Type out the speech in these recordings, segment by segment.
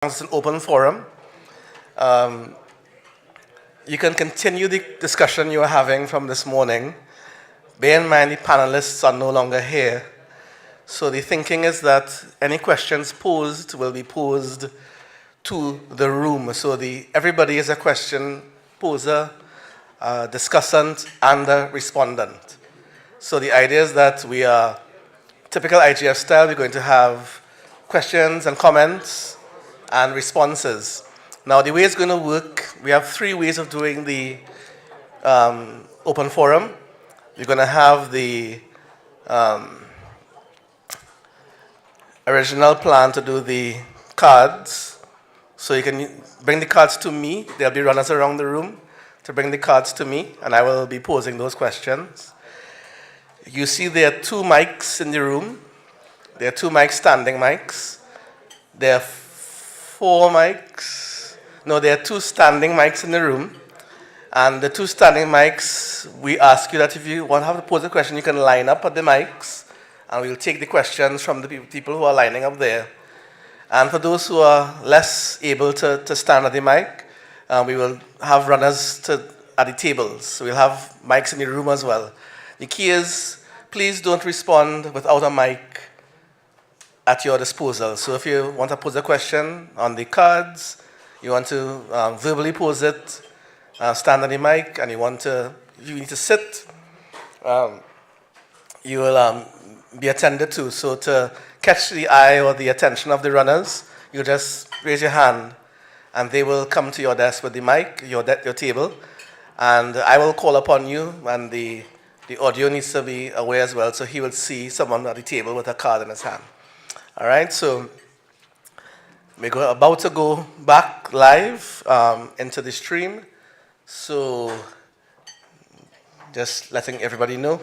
It's an open forum. Um, you can continue the discussion you were having from this morning. Bear in mind the panelists are no longer here. So the thinking is that any questions posed will be posed to the room. So everybody is a question poser, a discussant, and a respondent. So the idea is that we are typical IGF style. We're going to have questions and comments and responses. Now, the way it's going to work, we have three ways of doing the open forum. We're going to have the original plan to do the cards. So you can bring the cards to me. There'll be runners around the room to bring the cards to me, and I will be posing those questions. You see there are two mics in the room. There are two mics, standing mics. There are four mics. No, there are two standing mics in the room. And the two standing mics, we ask you that if you want to have to pose a question, you can line up at the mics, and we'll take the questions from the people who are lining up there. And for those who are less able to stand at the mic, we will have runners at the tables. So we'll have mics in the room as well. The key is, please don't respond without a mic at your disposal. So if you want to pose a question on the cards, you want to verbally pose it, stand on the mic, and you need to sit, you will be attended to. So to catch the eye or the attention of the runners, you just raise your hand, and they will come to your desk with the mic, your table, and I will call upon you, and the audio needs to be aware as well, so he will see someone at the table with a card in his hand. All right, so we're about to go back live into the stream. So just letting everybody know.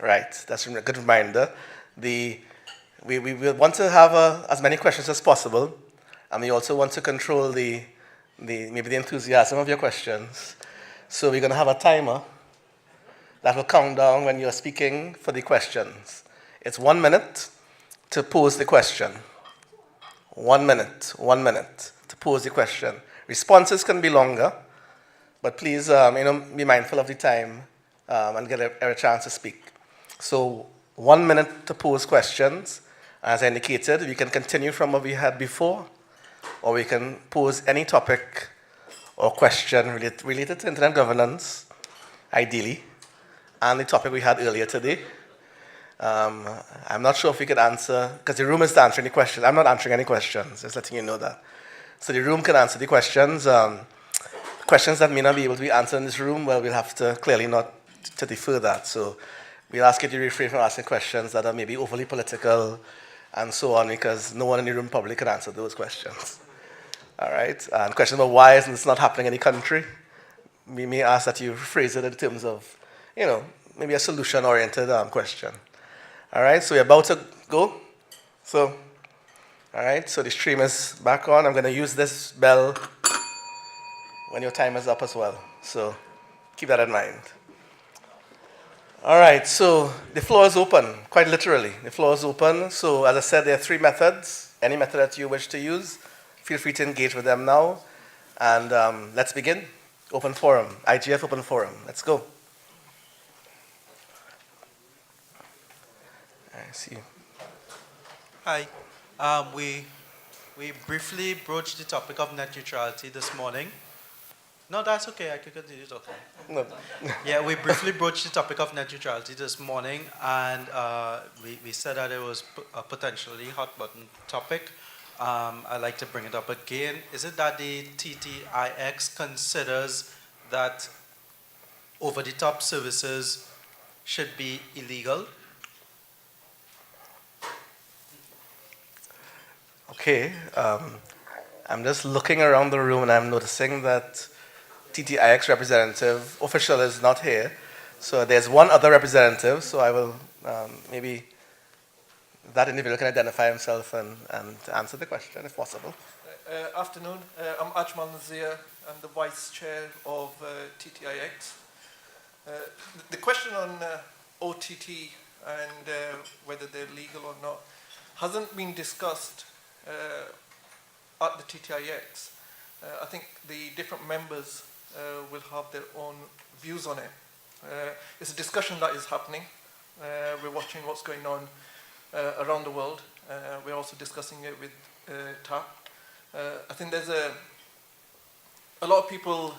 Right, that's a good reminder. We want to have as many questions as possible, and we also want to control maybe the enthusiasm of your questions. So we're going to have a timer that will count down when you're speaking for the questions. It's 1 minute to pose the question. 1 minute to pose the question. Responses can be longer, but please be mindful of the time and get a chance to speak. So 1 minute to pose questions. As I indicated, we can continue from what we had before, or we can pose any topic or question related to internet governance, ideally, and the topic we had earlier today. I'm not sure if we could answer, because the room is to answer any questions. I'm not answering any questions, just letting you know that. So the room can answer the questions. Questions that may not be able to be answered in this room, well, we'll have to clearly not to defer that. So we'll ask you to refrain from asking questions that are maybe overly political and so on, because no one in the room probably can answer those questions. All right? And questions about why isn't this not happening in the country, we may ask that you phrase it in terms of, maybe a solution-oriented question. All right, so we're about to go. All right, so the stream is back on. I'm going to use this bell when your time is up as well. So keep that in mind. All right, so the floor is open, quite literally. The floor is open. So as I said, there are three methods. Any method that you wish to use, feel free to engage with them now. And let's begin. Open forum, IGF open forum. Let's go. I see. Hi. We briefly broached the topic of net neutrality this morning. No, that's okay. I can continue talking. No. Yeah, we briefly broached the topic of net neutrality this morning, and we said that it was a potentially hot button topic. I'd like to bring it up again. Is it that the TTIX considers that over-the-top services should be illegal? Okay, I'm just looking around the room and I'm noticing that TTIX representative official is not here. So there's one other representative, so I will maybe that individual can identify himself and answer the question if possible. Afternoon, I'm Ajmal Nazir. I'm the Vice Chair of TTIX. The question on OTT and whether they're legal or not hasn't been discussed at the TTIX, I think the different members will have their own views on it. It's a discussion that is happening. We're watching what's going on around the world. We're also discussing it with TAP. I think there's a lot of people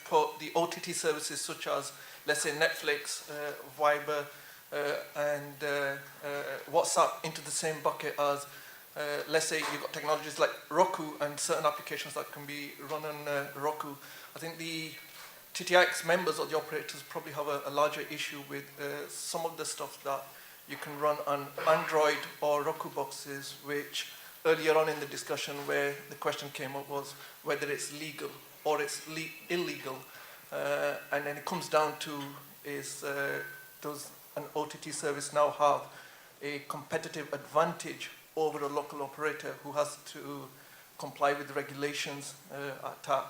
put the OTT services such as, let's say, Netflix, Viber, and WhatsApp into the same bucket as, let's say, you've got technologies like Roku and certain applications that can be run on Roku. I think the TTIX members or the operators probably have a larger issue with some of the stuff that you can run on Android or Roku boxes, which earlier on in the discussion where the question came up was whether it's legal or it's illegal. And then it comes down to is does an OTT service now have a competitive advantage over a local operator who has to comply with the regulations at TAP.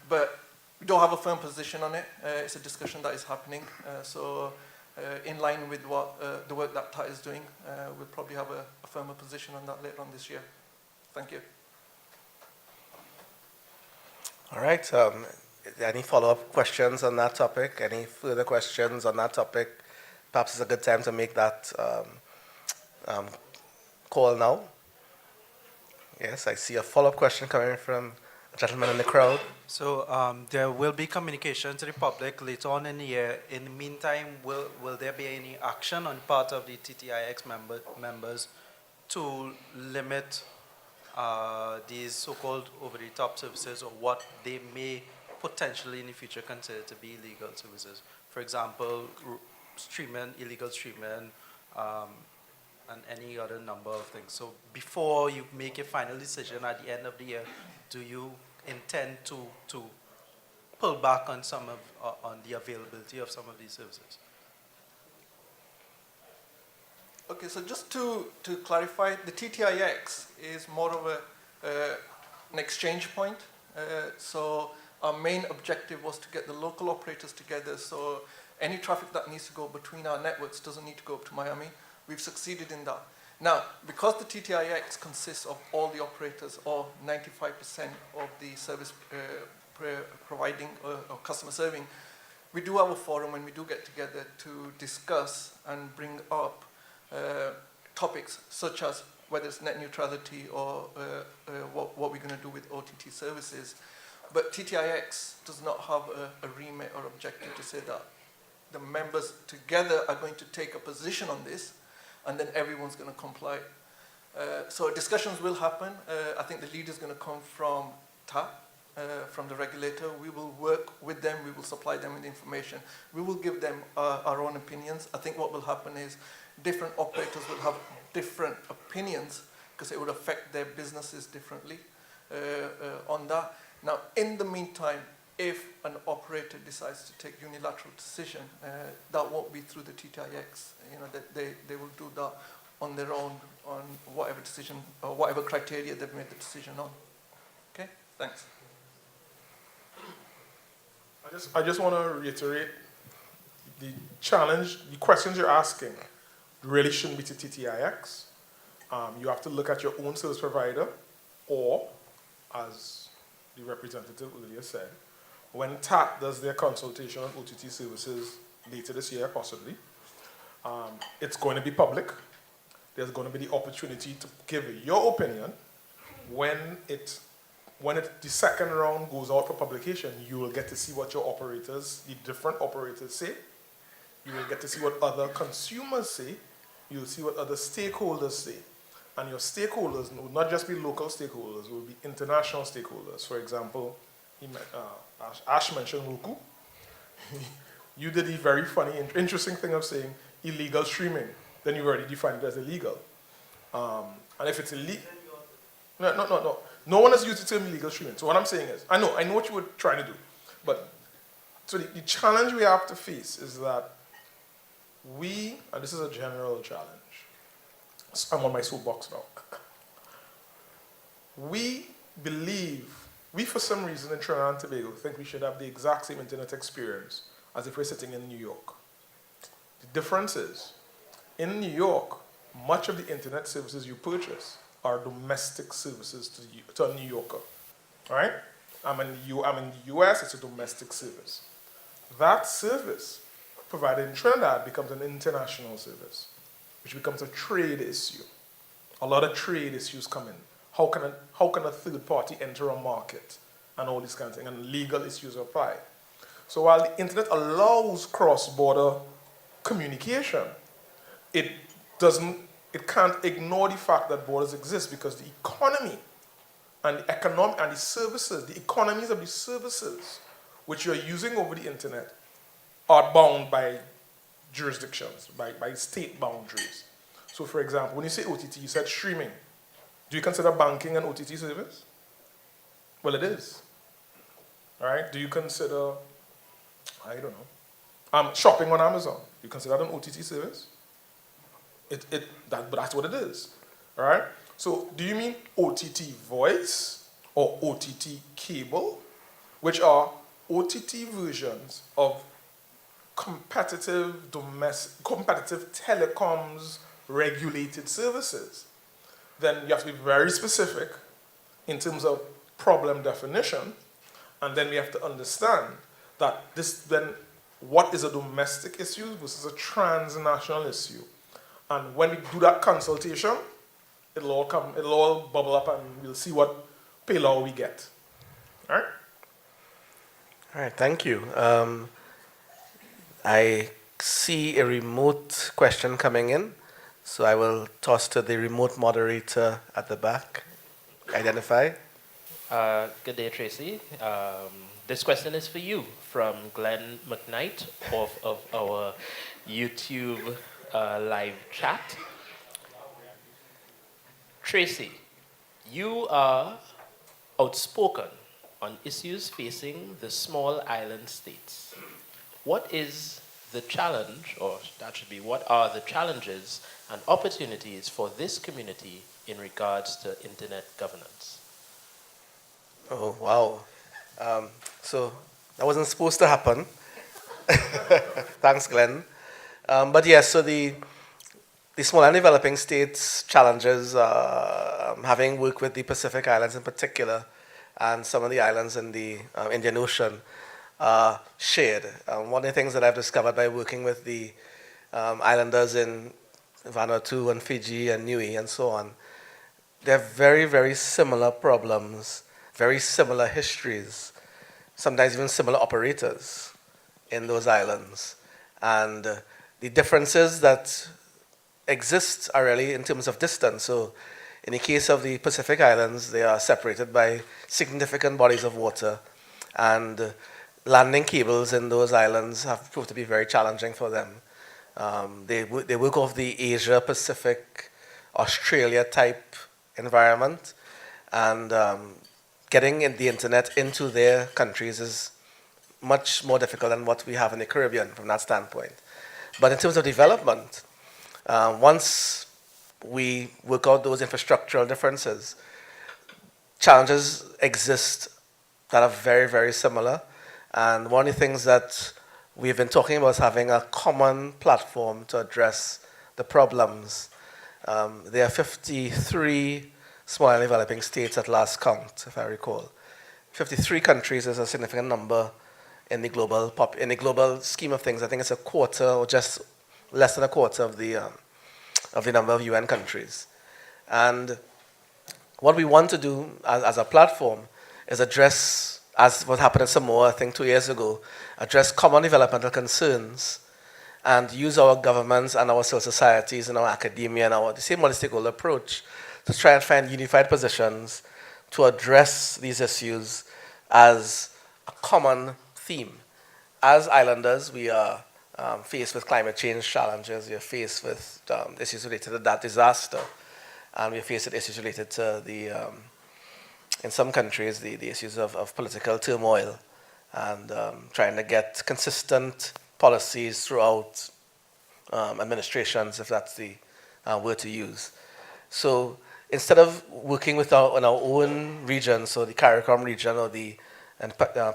But we don't have a firm position on it. It's a discussion that is happening. So in line with what the work that TAP is doing, we'll probably have a firmer position on that later on this year. Thank you. All right. Any follow-up questions on that topic? Any further questions on that topic? Perhaps it's a good time to make that call now. Yes, I see a follow-up question coming from a gentleman in the crowd. So there will be communication to the public later on in the year. In the meantime, will there be any action on part of the TTIX members to limit these so-called over-the-top services, or what they may potentially in the future consider to be illegal services? For example, illegal streaming, and any other number of things. So before you make a final decision at the end of the year, do you intend to pull back on some of on the availability of some of these services? Okay, so just to clarify, the TTIX is more of an exchange point. So our main objective was to get the local operators together, so any traffic that needs to go between our networks doesn't need to go up to Miami. We've succeeded in that. Now, because the TTIX consists of all the operators, or 95% of the service providing or customer serving, we do have a forum when we do get together to discuss and bring up topics such as whether it's net neutrality or what we're going to do with OTT services. But TTIX does not have a remit or objective to say that the members together are going to take a position on this and then everyone's going to comply. So discussions will happen. I think the lead is going to come from TAP, from the regulator. We will work with them. We will supply them with information. We will give them our own opinions. I think what will happen is different operators will have different opinions because it would affect their businesses differently on that. Now, in the meantime, if an operator decides to take unilateral decision, that won't be through the TTIX. You know, they will do that on their own, on whatever decision or whatever criteria they've made the decision on. Okay, thanks. I just want to reiterate the challenge, the questions you're asking really shouldn't be to TTIX. You have to look at your own service provider, or, as the representative earlier said, when TAP does their consultation on OTT services later this year, possibly, it's going to be public. There's going to be the opportunity to give your opinion. When the second round goes out for publication, you will get to see what your operators, the different operators say. You will get to see what other consumers say. You'll see what other stakeholders say. And your stakeholders will not just be local stakeholders, will be international stakeholders. For example, Ash mentioned Roku. You did the very funny, interesting thing of saying illegal streaming. Then you already defined it as illegal. And if it's illegal, no. No one has used the term illegal streaming. So what I'm saying is, I know what you were trying to do. But so the challenge we have to face is that and this is a general challenge. So I'm on my soapbox now. We for some reason in Trinidad and Tobago think we should have the exact same internet experience as if we're sitting in New York. The difference is, in New York, much of the internet services you purchase are domestic services to a New Yorker. All right? I'm in the US, it's a domestic service. That service provided in Trinidad becomes an international service, which becomes a trade issue. A lot of trade issues come in. How can a third party enter a market and all these kinds of things, and legal issues apply. So while the internet allows cross-border communication, it can't ignore the fact that borders exist, because the economy and the services, the economies of the services which you're using over the internet are bound by jurisdictions, by state boundaries. So for example, when you say OTT, you said streaming. Do you consider banking an OTT service? Well, it is. All right? Do you consider, I don't know, shopping on Amazon? You consider that an OTT service? But that's what it is. All right? So do you mean OTT voice or OTT cable, which are OTT versions of competitive telecoms regulated services? Then you have to be very specific in terms of problem definition, and then we have to understand that what is a domestic issue versus a transnational issue. And when we do that consultation, it'll all bubble up, and we'll see what payload we get. All right? All right, thank you. I see a remote question coming in, so I will toss to the remote moderator at the back. Identify. Good day, Tracy. This question is for you from Glenn McKnight of our YouTube live chat. Tracy, you are outspoken on issues facing the small island states. What is the challenge, or that should be, what are the challenges and opportunities for this community in regards to internet governance? Oh, wow. So that wasn't supposed to happen. Thanks, Glenn. But yes, so the small and developing states challenges, having worked with the Pacific Islands in particular, and some of the islands in the Indian Ocean, shared. One of the things that I've discovered by working with the islanders in Vanuatu and Fiji and Niue and so on, they're very, very similar problems, very similar histories, sometimes even similar operators in those islands. And the differences that exist are really in terms of distance. So in the case of the Pacific Islands, they are separated by significant bodies of water, and landing cables in those islands have proved to be very challenging for them. They work off the Asia, Pacific, Australia type environment, and getting the internet into their countries is much more difficult than what we have in the Caribbean from that standpoint. But in terms of development, once we work out those infrastructural differences, challenges exist that are very, very similar. And one of the things that we've been talking about is having a common platform to address the problems. There are 53 small and developing states at last count, if I recall. 53 countries is a significant number in the global scheme of things. I think it's a quarter, or just less than a quarter of the number of UN countries. And what we want to do as a platform is address, as what happened in Samoa, I think 2 years ago, address common developmental concerns and use our governments and our civil societies and our academia and the same multi-stakeholder approach to try and find unified positions to address these issues as a common theme. As islanders, we are faced with climate change challenges, we are faced with issues related to that disaster, and we are faced with issues related to in some countries, the issues of political turmoil, and trying to get consistent policies throughout administrations, if that's the word to use. So instead of working in our own region, so the CARICOM region or the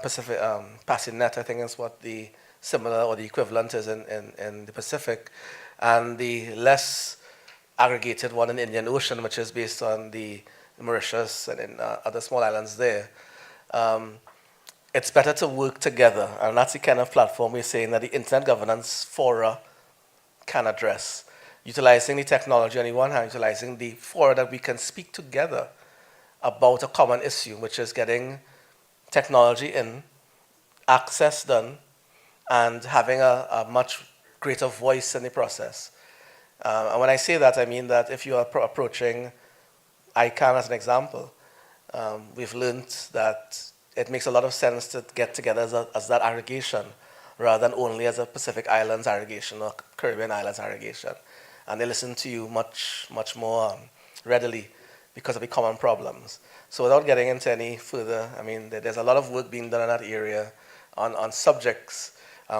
Pacific, PASSINet, I think is what the similar or the equivalent is in the Pacific, and the less aggregated one in the Indian Ocean, which is based on the Mauritius and in other small islands there. It's better to work together, and that's the kind of platform we're saying that the Internet Governance Fora can address. Utilizing the technology on the one hand, utilizing the fora that we can speak together about a common issue, which is getting technology in, access done, and having a much greater voice in the process. And when I say that, I mean that if you are approaching ICANN as an example, we've learned that it makes a lot of sense to get together as that aggregation rather than only as a Pacific Islands aggregation or Caribbean Islands aggregation. And they listen to you much more readily because of the common problems. So without getting into any further, I mean, there's a lot of work being done in that area on subjects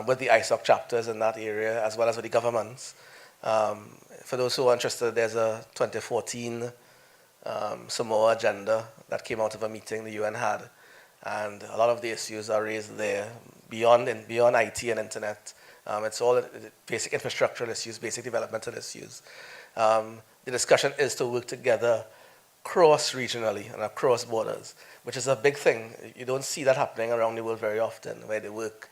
with the ISOC chapters in that area, as well as with the governments. For those who are interested, there's a 2014 Samoa agenda that came out of a meeting the UN had. And a lot of the issues are raised there beyond IT and internet. It's all basic infrastructural issues, basic developmental issues. The discussion is to work together cross-regionally and across borders, which is a big thing. You don't see that happening around the world very often, where they work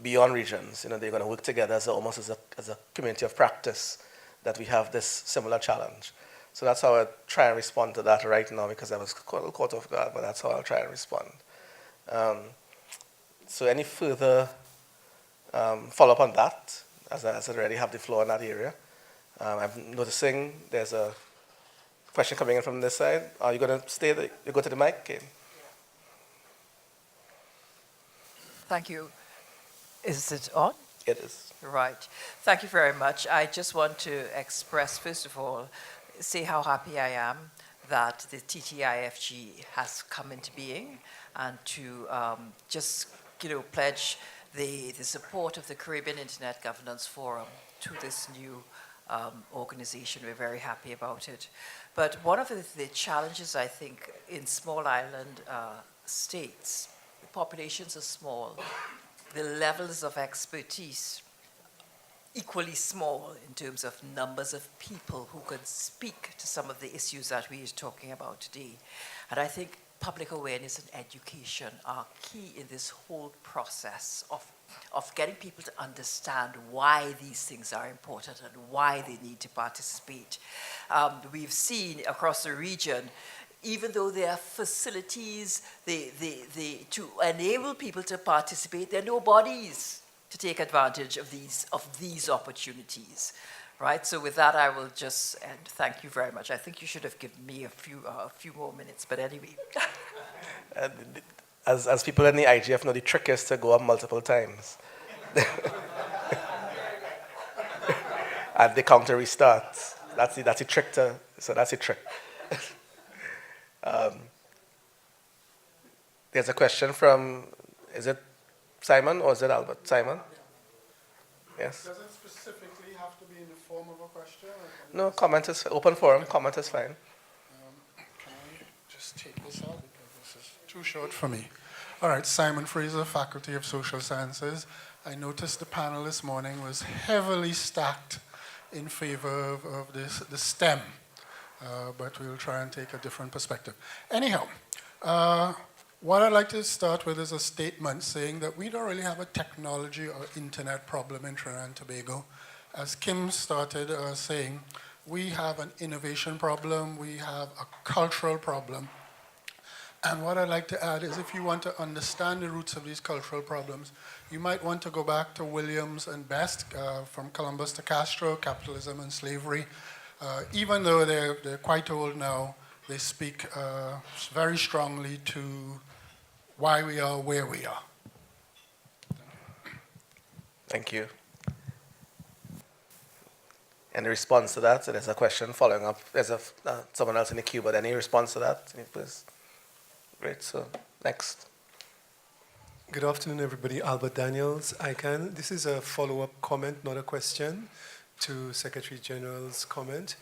beyond regions. You know, they're going to work together almost as a community of practice that we have this similar challenge. So that's how I try and respond to that right now, because I was caught off guard, but that's how I'll try and respond. So any further follow-up on that, as I already have the floor in that area. I'm noticing there's a question coming in from this side. Are you going to stay there? You go to the mic? Okay. Thank you. Is it on? It is. Right. Thank you very much. I just want to express, first of all, say how happy I am that the TTIFG has come into being, and to just pledge the support of the Caribbean Internet Governance Forum to this new organization. We're very happy about it. But one of the challenges, I think, in small island states, the populations are small, the levels of expertise equally small in terms of numbers of people who can speak to some of the issues that we are talking about today. And I think public awareness and education are key in this whole process of getting people to understand why these things are important and why they need to participate. We've seen across the region, even though there are facilities to enable people to participate, there are no bodies to take advantage of these opportunities, right? So with that, I will just end. Thank you very much. I think you should have given me a few more minutes, but anyway. As people in the IGF know, the trick is to go up multiple times. And the counter restarts. That's the trick so that's the trick. There's a question from, is it Simon or is it Albert? Simon? Yes. Does it specifically have to be in the form of a question? No, comment is open forum. Comment is fine. Can I just take this out because this is too short for me? All right, Simon Fraser, Faculty of Social Sciences. I noticed the panel this morning was heavily stacked in favor of the STEM, but we'll try and take a different perspective. Anyhow, what I'd like to start with is a statement saying that we don't really have a technology or internet problem in Trinidad and Tobago. As Kim started saying, we have an innovation problem, we have a cultural problem. And what I'd like to add is if you want to understand the roots of these cultural problems, you might want to go back to Williams and Best, from Columbus to Castro, Capitalism and Slavery. Even though they're quite old now, they speak very strongly to why we are where we are. Thank you. Any response to that? So there's a question following up. There's someone else in the queue, but any response to that? Please. Great, so next. Good afternoon, everybody. Albert Daniels, ICANN. This is a follow-up comment, not a question, to Secretary General's comment.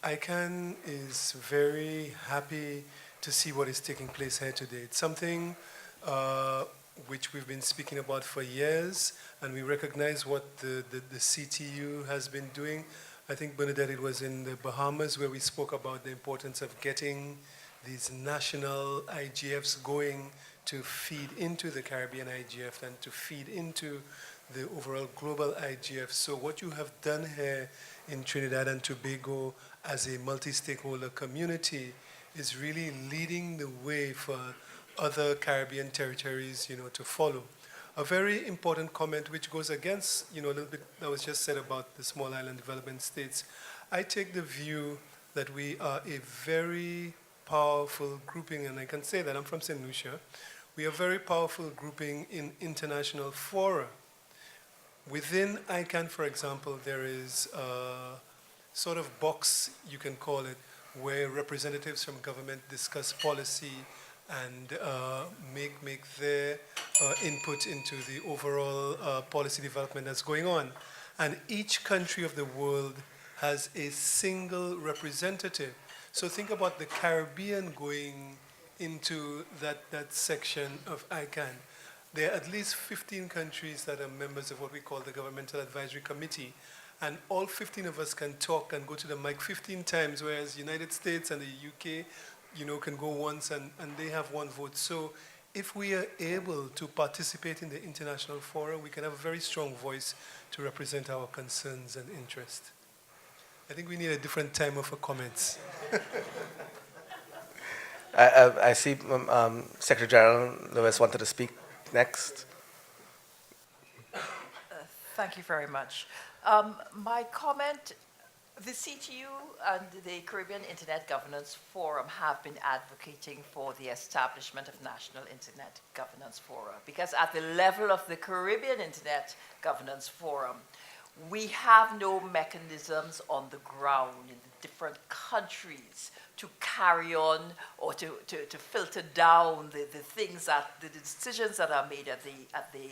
ICANN is very happy to see what is taking place here today. It's something which we've been speaking about for years, and we recognize what the CTU has been doing, I think, Bernadette, it was in the Bahamas where we spoke about the importance of getting these national IGFs going to feed into the Caribbean IGF and to feed into the overall global IGF. So what you have done here in Trinidad and Tobago as a multi-stakeholder community is really leading the way for other Caribbean territories, to follow. A very important comment which goes against, a little bit that was just said about the small island development states. I take the view that we are a very powerful grouping, and I can say that I'm from St. Lucia. We are a very powerful grouping in international fora. Within ICANN, for example, there is a sort of box, you can call it, where representatives from government discuss policy and make their input into the overall policy development that's going on. And each country of the world has a single representative. So think about the Caribbean going into that section of ICANN. There are at least 15 countries that are members of what we call the Governmental Advisory Committee, and all 15 of us can talk and go to the mic 15 times, whereas United States and the UK, can go once and they have one vote. So if we are able to participate in the international forum, we can have a very strong voice to represent our concerns and interests. I think we need a different timer for comments. I see Secretary General Lewis wanted to speak next. Thank you very much. My comment, the CTU and the Caribbean Internet Governance Forum have been advocating for the establishment of National Internet Governance Forum, because at the level of the Caribbean Internet Governance Forum, we have no mechanisms on the ground in the different countries to carry on or to filter down the things the decisions that are made at the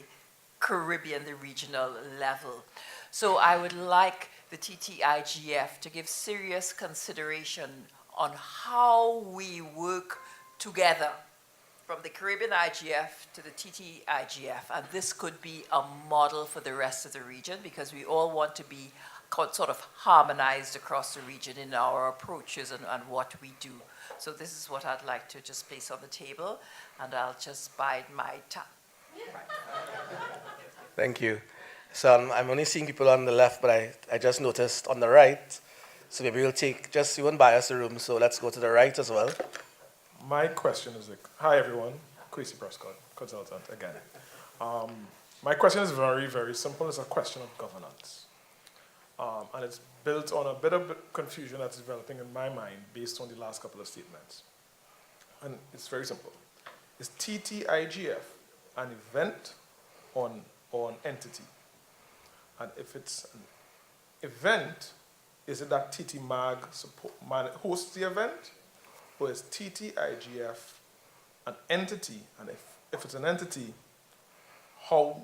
Caribbean, the regional level. So I would like the TTIGF to give serious consideration on how we work together from the Caribbean IGF to the TTIGF, and this could be a model for the rest of the region, because we all want to be sort of harmonized across the region in our approaches and what we do. So this is what I'd like to just place on the table, and I'll just bide my time. Thank you. So I'm only seeing people on the left, but I just noticed on the right. So maybe we'll take, just you won't bias the room, so let's go to the right as well. My question is, hi everyone, Quasi Prescott, consultant again. My question is very, very simple. It's a question of governance. And it's built on a bit of confusion that's developing in my mind based on the last couple of statements. And it's very simple. Is TTIGF an event or an entity? And if it's an event, is it that TTMAG hosts the event? Or is TTIGF an entity? And if it's an entity, how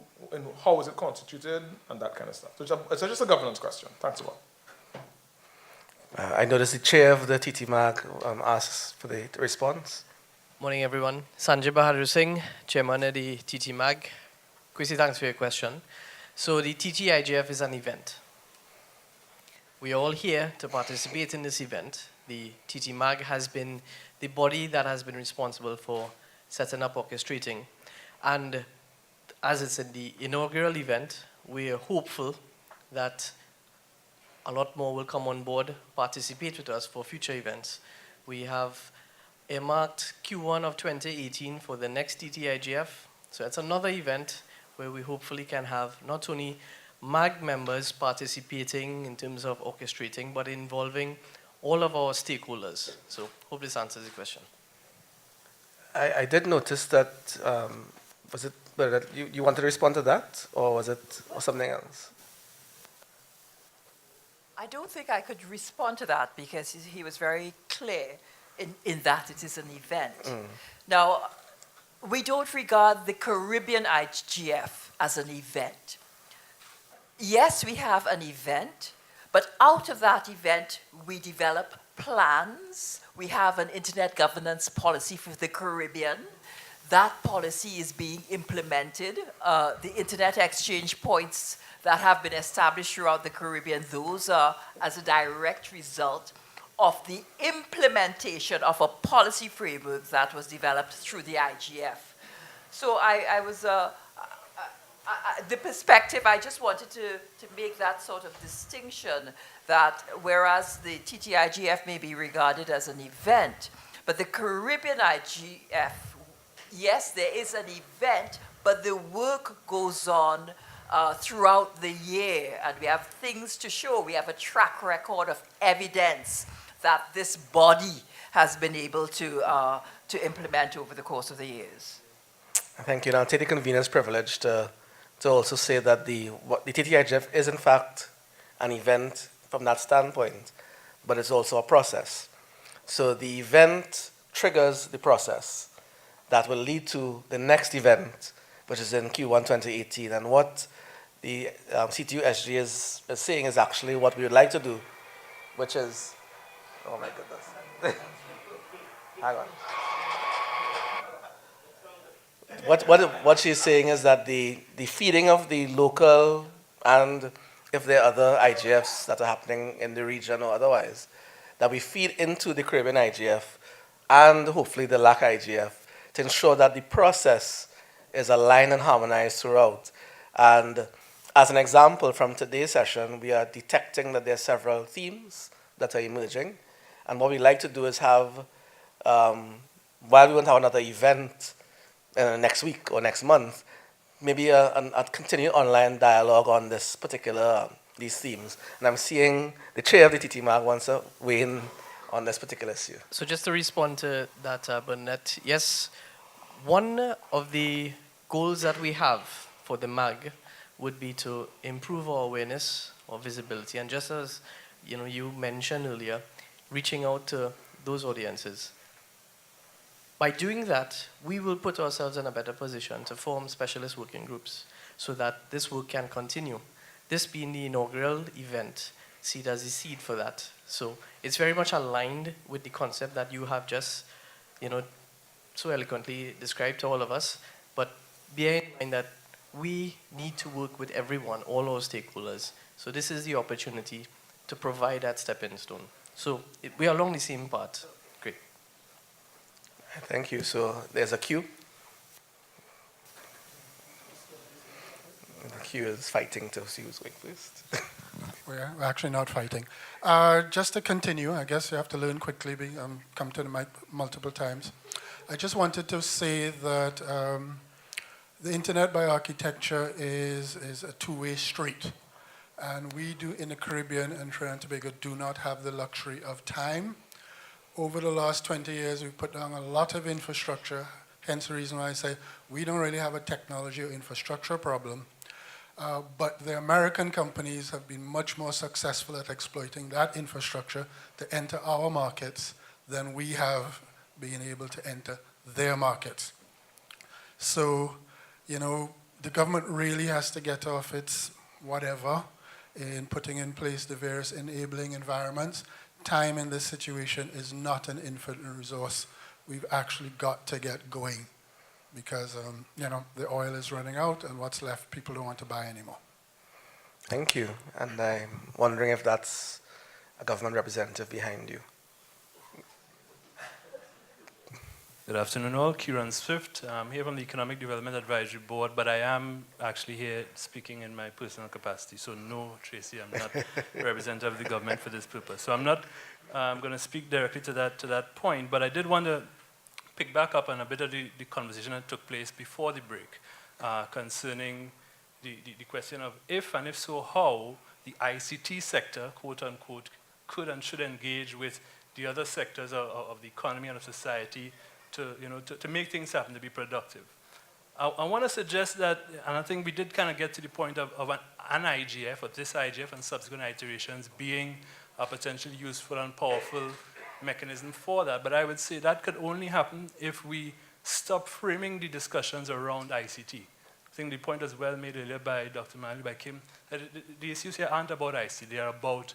is it constituted and that kind of stuff? So it's just a governance question. Thanks a lot. I noticed the chair of the TTMAG asked for the response. Morning, everyone. Sanjay Bahadur Singh, Chairman of the TTMAG. Kwesi, thanks for your question. So the TTIGF is an event. We are all here to participate in this event. The TTMAG has been the body that has been responsible for setting up orchestrating. And as it's in the inaugural event, we are hopeful that a lot more will come on board, participate with us for future events. We have earmarked Q1 of 2018 for the next TTIGF. So it's another event where we hopefully can have not only MAG members participating in terms of orchestrating, but involving all of our stakeholders. So hope this answers the question. I did notice that, was it, you wanted to respond to that, or was it something else? I don't think I could respond to that because he was very clear in that it is an event. Now, we don't regard the Caribbean IGF as an event. Yes, we have an event, but out of that event, we develop plans. We have an internet governance policy for the Caribbean that policy is being implemented. The internet exchange points that have been established throughout the Caribbean, those are as a direct result of the implementation of a policy framework that was developed through the IGF. So the perspective, I just wanted to make that sort of distinction that whereas the TTIGF may be regarded as an event, but the Caribbean IGF, yes, there is an event, but the work goes on throughout the year, and we have things to show. We have a track record of evidence that this body has been able to implement over the course of the years. Thank you. Now, I'll take the convener's privilege to also say that the TTIGF is, in fact, an event from that standpoint, but it's also a process. So the event triggers the process that will lead to the next event, which is in Q1 2018. And what the CTU SG is saying is actually what we would like to do, which is, oh my goodness. Hang on. What she's saying is that the feeding of the local, and if there are other IGFs that are happening in the region or otherwise, that we feed into the Caribbean IGF and hopefully the LAC IGF to ensure that the process is aligned and harmonized throughout. And as an example from today's session, we are detecting that there are several themes that are emerging. And what we like to do is have, while we won't have another event next week or next month, maybe a continued online dialogue on this particular, these themes. And I'm seeing the chair of the TTMAG wants to weigh in on this particular issue. So just to respond to that, Burnett, yes, one of the goals that we have for the MAG would be to improve our awareness or visibility. And just as you mentioned earlier, reaching out to those audiences. By doing that, we will put ourselves in a better position to form specialist working groups so that this work can continue. This being the inaugural event, see it as a seed for that. So it's very much aligned with the concept that you have just, so eloquently described to all of us. But bear in mind that we need to work with everyone, all our stakeholders. So this is the opportunity to provide that stepping stone. So we are along the same path. Great. Thank you. So there's a queue. The queue is fighting to see who's going first. We're actually not fighting. Just to continue, I guess you have to learn quickly, come to the mic multiple times. I just wanted to say that the internet by architecture is a two-way street. And we do in the Caribbean and Trinidad and Tobago do not have the luxury of time. Over the last 20 years, we've put down a lot of infrastructure, hence the reason why I say we don't really have a technology or infrastructure problem. But the American companies have been much more successful at exploiting that infrastructure to enter our markets than we have been able to enter their markets. So, the government really has to get off its whatever in putting in place the various enabling environments. Time in this situation is not an infinite resource. We've actually got to get going because, the oil is running out and what's left, people don't want to buy anymore. Thank you. And I'm wondering if that's a government representative behind you. Good afternoon all, Kieran Swift. I'm here from the Economic Development Advisory Board, but I am actually here speaking in my personal capacity. So no, Tracy, I'm not a representative of the government for this purpose. So I'm not going to speak directly to that point, but I did want to pick back up on a bit of the conversation that took place before the break concerning the question of if and if so how the ICT sector, quote unquote, could and should engage with the other sectors of the economy and of society to make things happen, to be productive. I want to suggest that, and I think we did kind of get to the point of an IGF, or this IGF and subsequent iterations being a potentially useful and powerful mechanism for that. But I would say that could only happen if we stop framing the discussions around ICT. I think the point was well made earlier by Dr. Mali, by Kim, that the issues here aren't about ICT, they are about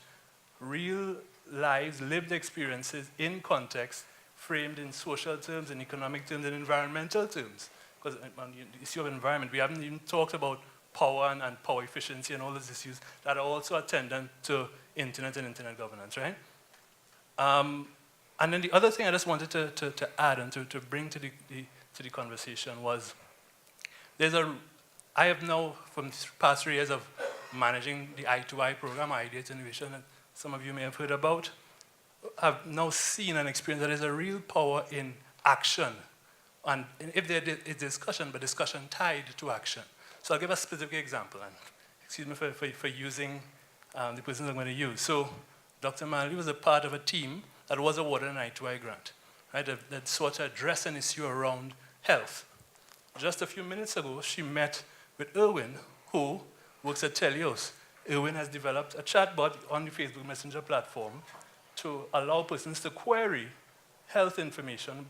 real lives, lived experiences in context framed in social terms, in economic terms, and environmental terms. Because on the issue of environment, we haven't even talked about power and power efficiency and all those issues that are also attendant to internet and internet governance, right? And then the other thing I just wanted to add and to bring to the conversation was, I have now, from the past 3 years of managing the I2I program, Idea to Innovation, that some of you may have heard about, I've now seen and experienced that there's a real power in action. And if there is discussion, but discussion tied to action. So I'll give a specific example, and excuse me for using the persons I'm going to use. So Dr. Manley was a part of a team that was awarded an I2I grant, right, that sought to address an issue around health. Just a few minutes ago, she met with Erwin, who works at Telios. Erwin has developed a chatbot on the Facebook Messenger platform to allow persons to query health information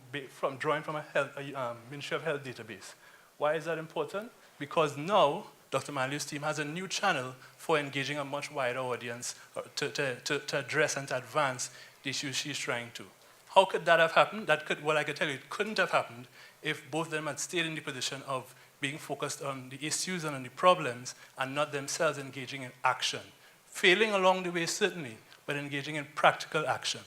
drawing from a Ministry of Health database. Why is that important? Because now Dr. Manley's team has a new channel for engaging a much wider audience to address and to advance the issues she's trying to. How could that have happened? Well, I can tell you, it couldn't have happened if both of them had stayed in the position of being focused on the issues and on the problems and not themselves engaging in action. Failing along the way, certainly, but engaging in practical action.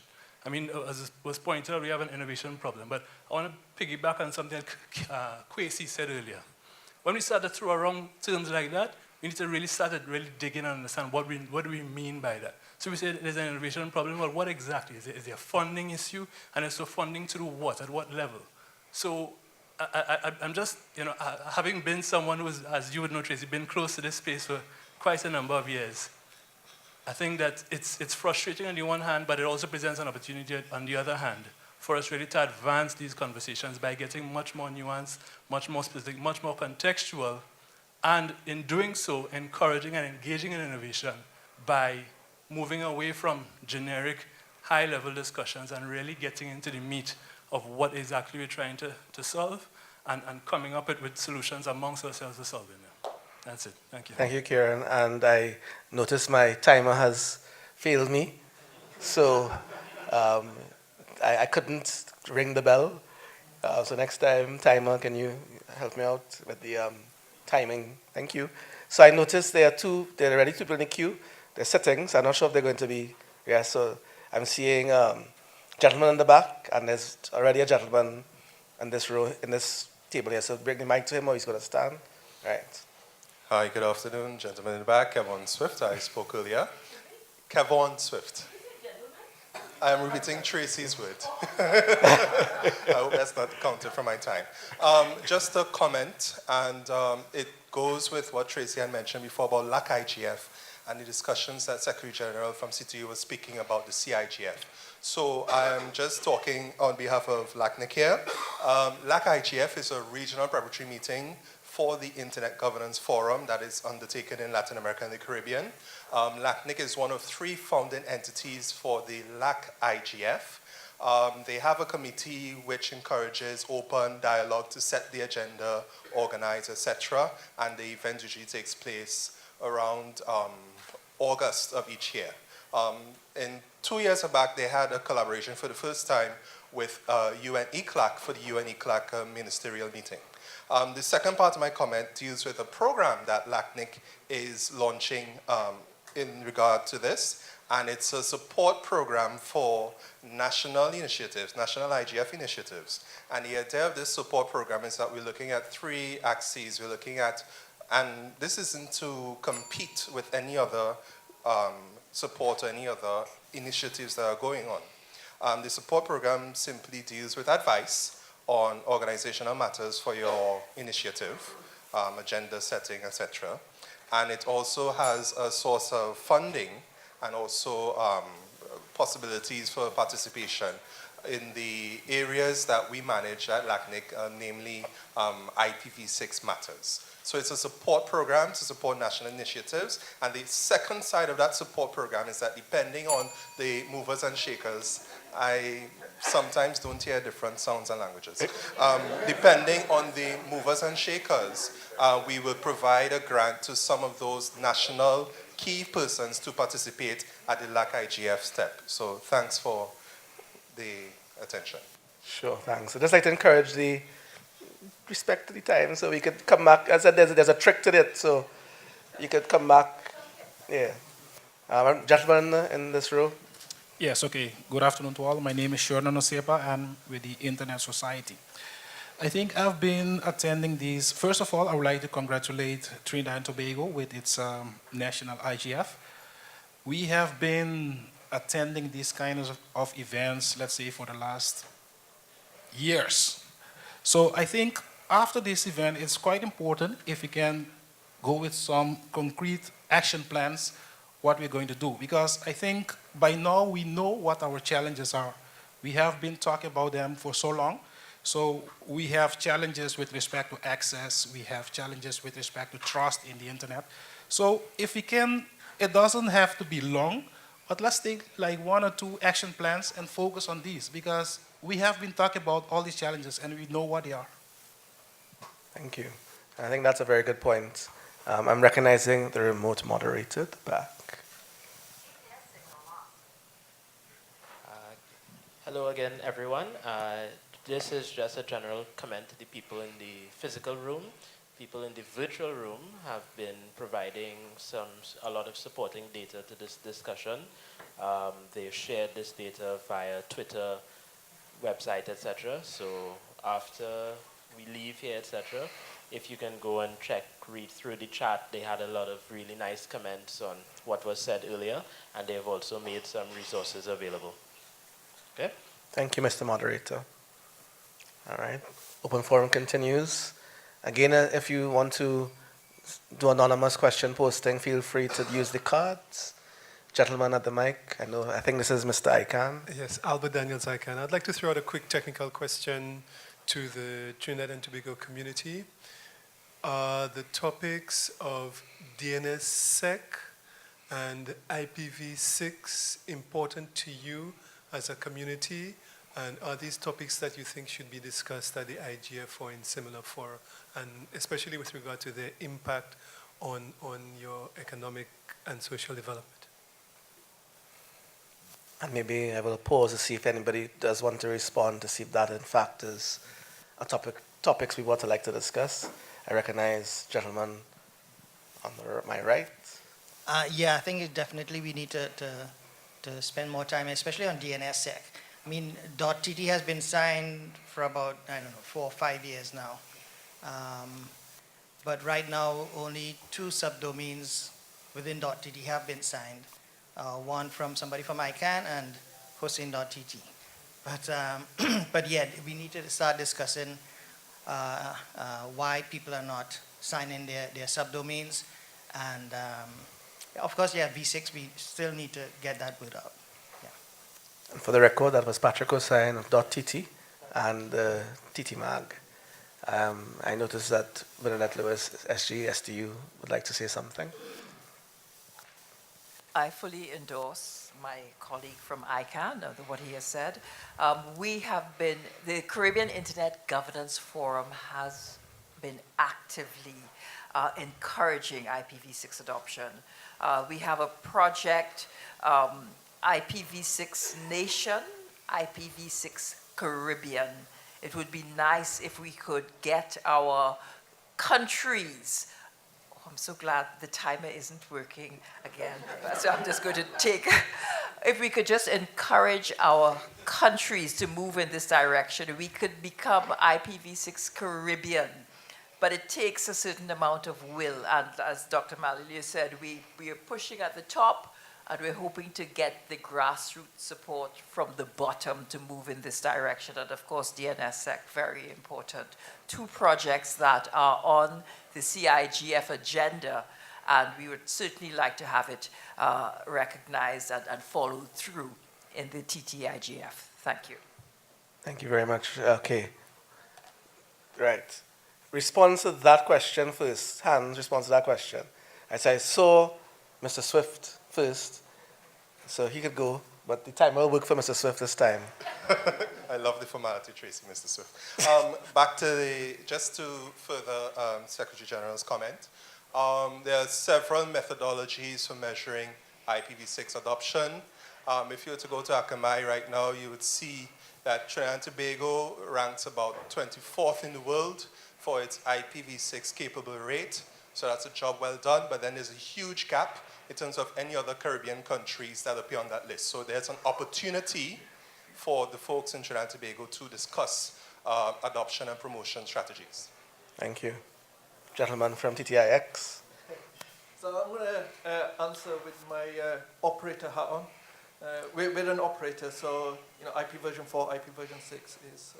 I mean, as was pointed out, we have an innovation problem, but I want to piggyback on something that Kwesi said earlier. When we start to throw around terms like that, we need to really start to really dig in and understand what do we mean by that. So we say there's an innovation problem. Well, what exactly? Is there a funding issue? And if so, funding through what? At what level? So I'm just, having been someone who is, as you would know, Tracy, been close to this space for quite a number of years, I think that it's frustrating on the one hand, but it also presents an opportunity on the other hand for us really to advance these conversations by getting much more nuanced, much more specific, much more contextual, and in doing so, encouraging and engaging in innovation by moving away from generic, high-level discussions and really getting into the meat of what exactly we're trying to solve and coming up with solutions amongst ourselves to solving them. That's it. Thank you. Thank you, Kieran. And I noticed my timer has failed me, so I couldn't ring the bell. So next time, timer, can you help me out with the timing? Thank you. So I noticed there are they're ready to people in the queue. They're sitting, so I'm not sure if they're going to be, so I'm seeing gentleman in the back, and there's already a gentleman in this row, in this table here. So bring the mic to him, or he's going to stand. Right. Hi, good afternoon, gentlemen in the back. Kevon Swift, I spoke earlier. Kevon Swift. I am repeating Tracy's word. I hope that's not counted for my time. Just a comment, and it goes with what Tracy had mentioned before about LAC-IGF and the discussions that Secretary General from CTU was speaking about the CIGF. So I'm just talking on behalf of LACNIC here. LAC-IGF is a regional preparatory meeting for the Internet Governance Forum that is undertaken in Latin America and the Caribbean. LACNIC is one of 3 founding entities for the LAC-IGF. They have a committee which encourages open dialogue to set the agenda, organize, etc. And the event usually takes place around August of each year. In 2 years back, they had a collaboration for the first time with UN ECLAC for the UN ECLAC ministerial meeting. The second part of my comment deals with a program that LACNIC is launching in regard to this, and it's a support program for national initiatives, national IGF initiatives. And the idea of this support program is that we're looking at 3 axes. We're looking at, and this isn't to compete with any other support or any other initiatives that are going on. The support program simply deals with advice on organizational matters for your initiative, agenda setting, etc. And it also has a source of funding and also possibilities for participation in the areas that we manage at LACNIC, namely IPv6 matters. So it's a support program to support national initiatives. And the second side of that support program is that depending on the movers and shakers, I sometimes don't hear different sounds and languages. Depending on the movers and shakers, we will provide a grant to some of those national key persons to participate at the LAC-IGF step. So thanks for the attention. Sure, thanks. I'd just like to encourage the respect to the time so we could come back. As I said, there's a trick to it, so you could come back. Yeah. Gentleman in this row. Yes, okay. Good afternoon to all. My name is Shorna Nosepa. I'm with the Internet Society. I think I've been attending these. First of all, I would like to congratulate Trinidad and Tobago with its national IGF. We have been attending these kinds of events, let's say, for the last years. So I think after this event, it's quite important if we can go with some concrete action plans, what we're going to do. Because I think by now we know what our challenges are. We have been talking about them for so long. So we have challenges with respect to access. We have challenges with respect to trust in the internet. So if we can, it doesn't have to be long, but let's take like 1 or 2 action plans and focus on these, because we have been talking about all these challenges and we know what they are. Thank you. I think that's a very good point. I'm recognizing the remote moderator at the back. Hello again, everyone. This is just a general comment to the people in the physical room. People in the virtual room have been providing a lot of supporting data to this discussion. They've shared this data via Twitter, website, etc. So after we leave here, etc., if you can go and read through the chat, they had a lot of really nice comments on what was said earlier, and they've also made some resources available. Okay? Thank you, Mr. Moderator. All right. Open forum continues. Again, if you want to do anonymous question posting, feel free to use the cards. Gentleman at the mic. I think this is Mr. Ican. Yes, Albert Daniels Ican. I'd like to throw out a quick technical question to the Trinidad and Tobago community. Are the topics of DNSSEC and IPv6 important to you as a community? And are these topics that you think should be discussed at the IGF or in similar fora, and especially with regard to their impact on your economic and social development? And maybe I will pause to see if anybody does want to respond to see if that in fact is a topics we want to like to discuss. I recognize gentleman on my right. Yeah, I think definitely we need to spend more time, especially on DNSSEC. I mean, .tt has been signed for about, 4 or 5 years now. But right now, only 2 subdomains within .tt have been signed. One from somebody from ICANN and Hossein.tt. But yeah, we need to start discussing why people are not signing their subdomains. And of course, yeah, V6, we still need to get that word out. And for the record, that was Patrick Hossein of .tt and TTMag. I noticed that Bernadette Lewis, SG, STU, would like to say something. I fully endorse my colleague from ICANN, what he has said. The Caribbean Internet Governance Forum has been actively encouraging IPv6 adoption. We have a project, IPv6 Nation, IPv6 Caribbean. It would be nice if we could get our countries. Oh, I'm so glad the timer isn't working again. So I'm just going to if we could just encourage our countries to move in this direction, we could become IPv6 Caribbean. But it takes a certain amount of will. And as Dr. Malilieu said, we are pushing at the top, and we're hoping to get the grassroots support from the bottom to move in this direction. And of course, DNSSEC, very important. 2 projects that are on the CIGF agenda, and we would certainly like to have it recognized and followed through in the TTIGF. Thank you. Thank you very much. Okay. Right. Response to that question first. Hans, response to that question. As I saw Mr. Swift first, so he could go, but the timer will work for Mr. Swift this time. I love the formality, Tracy, Mr. Swift. Back to just to further Secretary General's comment, there are several methodologies for measuring IPv6 adoption. If you were to go to Akamai right now, you would see that Trinidad and Tobago ranks about 24th in the world for its IPv6 capable rate. So that's a job well done, but then there's a huge gap in terms of any other Caribbean countries that appear on that list. So there's an opportunity for the folks in Trinidad and Tobago to discuss adoption and promotion strategies. Thank you. Gentleman from TTIX. So I'm going to answer with my operator hat on. We're an operator, so IP version 4, IP version 6 is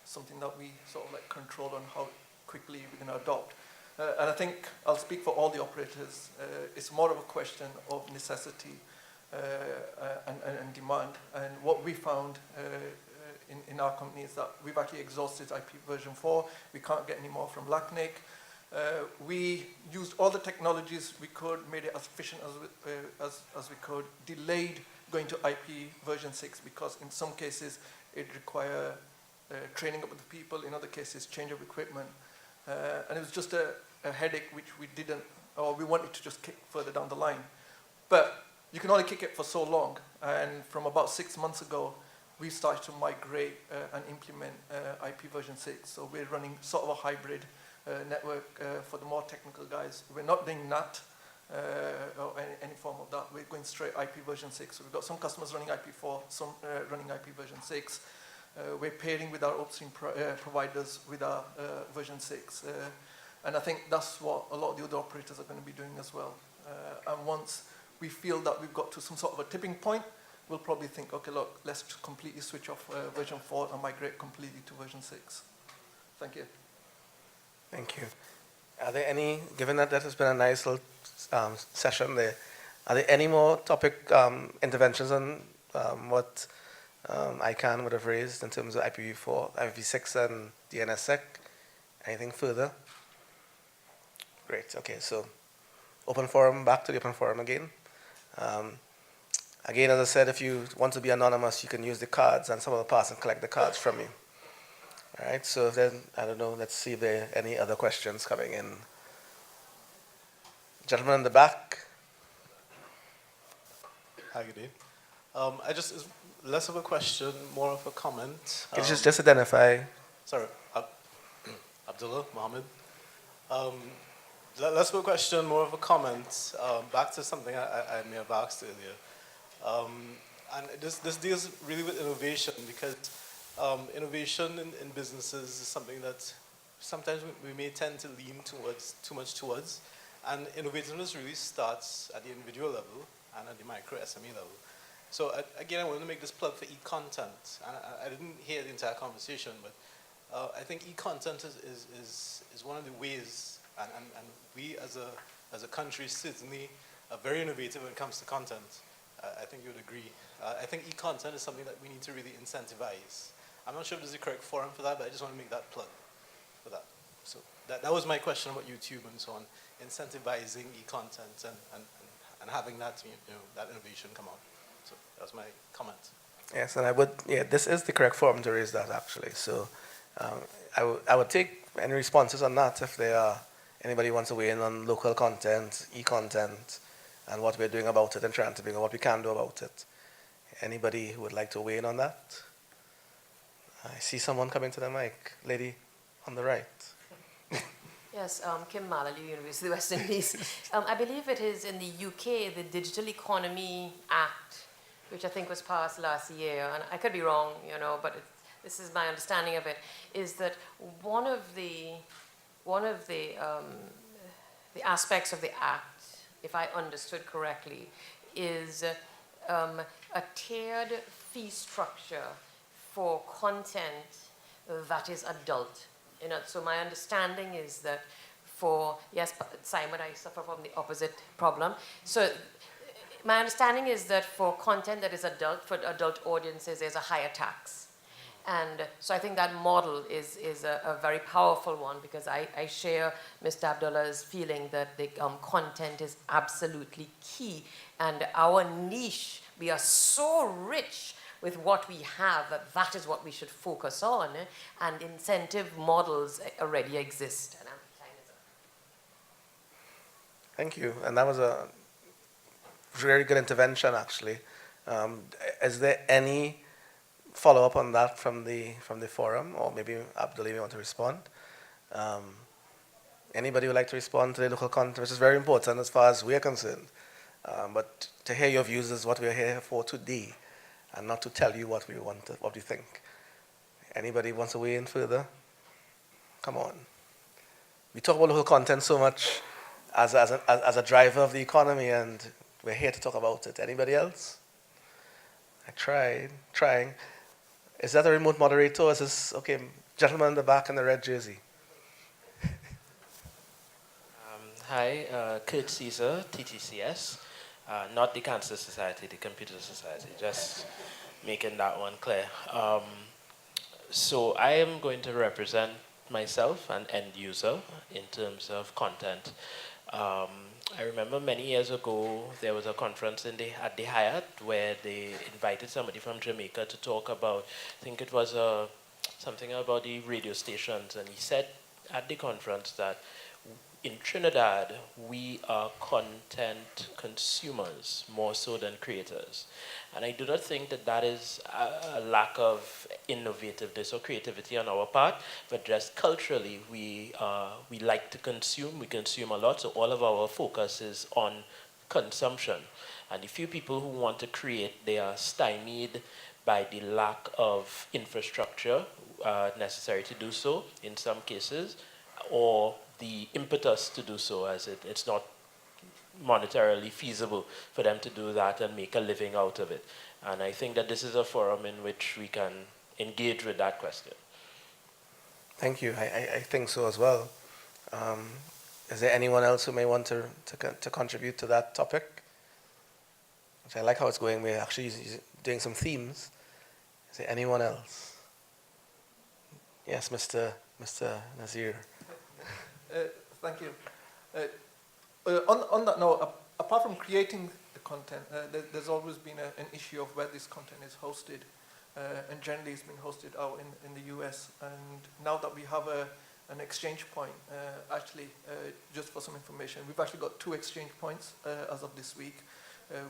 something that we sort of like control on how quickly we're going to adopt. And I think I'll speak for all the operators. It's more of a question of necessity and demand. And what we found in our company is that we've actually exhausted IP version 4. We can't get any more from LACNIC. We used all the technologies we could, made it as efficient as we could, delayed going to IP version 6 because in some cases it required training up with the people, in other cases change of equipment. And it was just a headache which we didn't, or we wanted to just kick further down the line. But you can only kick it for so long. And from about 6 months ago, we started to migrate and implement IP version 6. So we're running sort of a hybrid network for the more technical guys. We're not doing NAT or any form of that. We're going straight IP version 6. So we've got some customers running IP4, some running IP version 6. We're pairing with our upstream providers with our version 6. And I think that's what a lot of the other operators are going to be doing as well. And once we feel that we've got to some sort of a tipping point, we'll probably think, okay, look, let's completely switch off version 4 and migrate completely to version 6. Thank you. Thank you. Are there any, given that that has been a nice little session there, are there any more topic interventions on what ICANN would have raised in terms of IPv4, IPv6 and DNSSEC? Anything further? Great, okay, so open forum, back to the open forum again. Again, as I said, if you want to be anonymous, you can use the cards and someone will pass and collect the cards from you. All right, so then, I don't know, let's see if there are any other questions coming in. Gentleman in the back. Hi, good day. It's less of a question, more of a comment. Can you just identify? Sorry, Abdullah Mohammed. Less of a question, more of a comment. Back to something I may have asked earlier. And this deals really with innovation because innovation in businesses is something that sometimes we may tend to lean too much towards. And innovativeness really starts at the individual level and at the micro SME level. So again, I want to make this plug for e-content. And I didn't hear the entire conversation, but I think e-content is one of the ways, and we as a country certainly are very innovative when it comes to content. I think you would agree. I think e-content is something that we need to really incentivize. I'm not sure if this is the correct forum for that, but I just want to make that plug for that. So that was my question about YouTube and so on, incentivizing e-content and having that, that innovation come out. So that was my comment. Yes, and this is the correct forum to raise that actually. So I would take any responses on that if there are, anybody wants to weigh in on local content, e-content, and what we're doing about it and trying to figure out what we can do about it. Anybody who would like to weigh in on that? I see someone coming to the mic. Lady on the right. Yes, Kim Malali, University of the West Indies. I believe it is in the UK, the Digital Economy Act, which I think was passed last year, and I could be wrong, but this is my understanding of it, is that one of the aspects of the act, if I understood correctly, is a tiered fee structure for content that is adult. So my understanding is that yes, Simon, I suffer from the opposite problem. So my understanding is that for content that is adult, for adult audiences, there's a higher tax. And so I think that model is a very powerful one because I share Mr. Abdullah's feeling that the content is absolutely key. And our niche, we are so rich with what we have, that is what we should focus on, and incentive models already exist. And Thank you, and that was a very good intervention actually. Is there any follow up on that from the forum, or maybe Abdul, you want to respond. Anybody would like to respond to the local content, which is very important as far as we are concerned. But to hear your views is what we are here for today, and not to tell you what we want, what we think. Anybody wants to weigh in further? Come on. We talk about local content so much as a driver of the economy, and we're here to talk about it. Anybody else? I trying. Is that a remote moderator, or is this, okay, gentleman in the back in the red jersey? Hi, Kurt Caesar, TTCS, not the Cancer Society, the Computer Society, just making that one clear. So I am going to represent myself, an end user, in terms of content. I remember many years ago, there was a conference at the Hyatt where they invited somebody from Jamaica to talk about, I think it was something about the radio stations, and he said at the conference that in Trinidad, we are content consumers more so than creators. And I do not think that that is a lack of innovativeness or creativity on our part, but just culturally, we like to consume, we consume a lot, so all of our focus is on consumption. And the few people who want to create, they are stymied by the lack of infrastructure necessary to do so in some cases, or the impetus to do so, as it's not monetarily feasible for them to do that and make a living out of it. And I think that this is a forum in which we can engage with that question. Thank you. I think so as well. Is there anyone else who may want to contribute to that topic? Which I like how it's going. We're actually doing some themes. Is there anyone else? Yes, Mr. Nazir. Thank you. On that note, apart from creating the content, there's always been an issue of where this content is hosted, and generally it's been hosted out in the US. And now that we have an exchange point, just for some information, we've actually got 2 exchange points as of this week.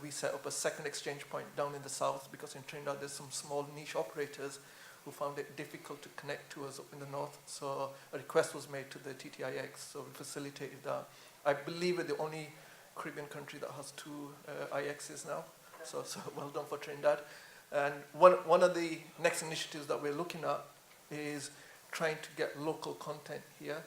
We set up a second exchange point down in the south because in Trinidad there's some small niche operators who found it difficult to connect to us up in the north. So a request was made to the TTIX, so we facilitated that. I believe we're the only Caribbean country that has 2 IXs now, so well done for Trinidad. And one of the next initiatives that we're looking at is trying to get local content here.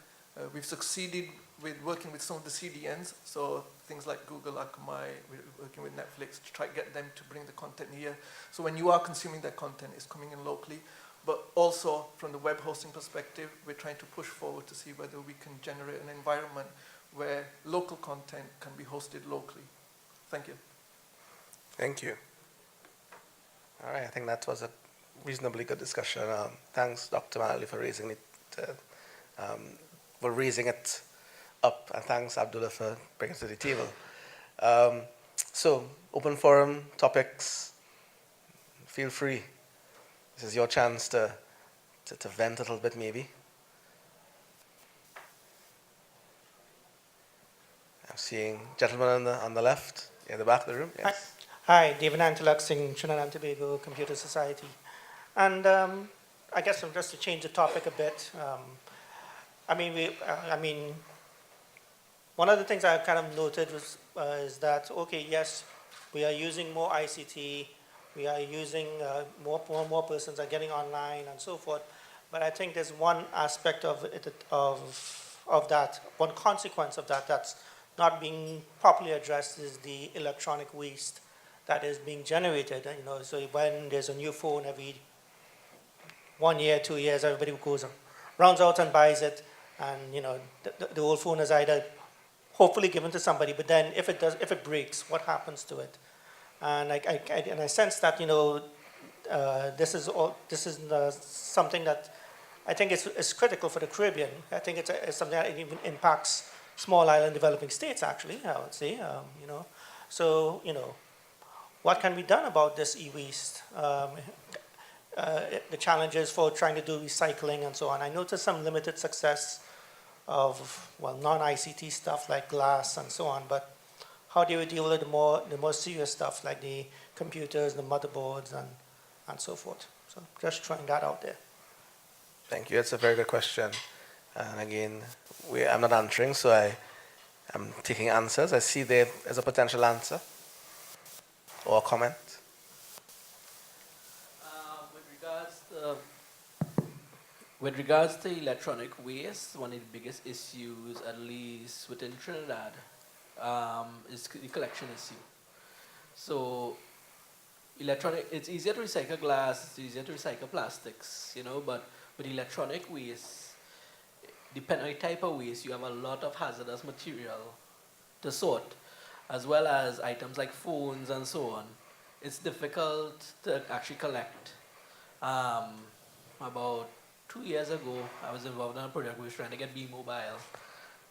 We've succeeded with working with some of the CDNs, so things like Google, Akamai, we're working with Netflix to try to get them to bring the content here. So when you are consuming that content, it's coming in locally. But also, from the web hosting perspective, we're trying to push forward to see whether we can generate an environment where local content can be hosted locally. Thank you. Thank you. All right, I think that was a reasonably good discussion. Thanks, Dr. Manley, for raising it up, and thanks, Abdullah, for bringing it to the table. So, open forum topics. Feel free. This is your chance to vent a little bit, maybe. I'm seeing gentlemen on the left, in the back of the room. Yes. Hi, David Antelaxing, Trinidad and Tobago Computer Society. And I guess just to change the topic a bit, one of the things I kind of noted is that, okay, yes, we are using more ICT, we are using more persons are getting online and so forth, but I think there's one aspect of that, one consequence of that that's not being properly addressed is the electronic waste that is being generated. So when there's a new phone every 1 year, 2 years, everybody runs out and buys it, and the old phone is either hopefully given to somebody, but then if it breaks, what happens to it? And I sense that this is something that I think is critical for the Caribbean. I think it's something that even impacts small island developing states. Actually, I would say, So what can be done about this e-waste? The challenges for trying to do recycling and so on. I noticed some limited success of non-ICT stuff like glass and so on, but how do you deal with the more serious stuff like the computers, the motherboards, and so forth? So So just throwing that out there. Thank you. That's a very good question. And again, I'm not answering, so I'm taking answers. I see there as a potential answer or comment. With regards to electronic waste, one of the biggest issues, at least within Trinidad, is the collection issue. So it's easier to recycle glass, it's easier to recycle plastics, but with electronic waste, depending on the type of waste, you have a lot of hazardous material to sort, as well as items like phones and so on. It's difficult to actually collect. About 2 years ago, I was involved in a project. We were trying to get B-Mobile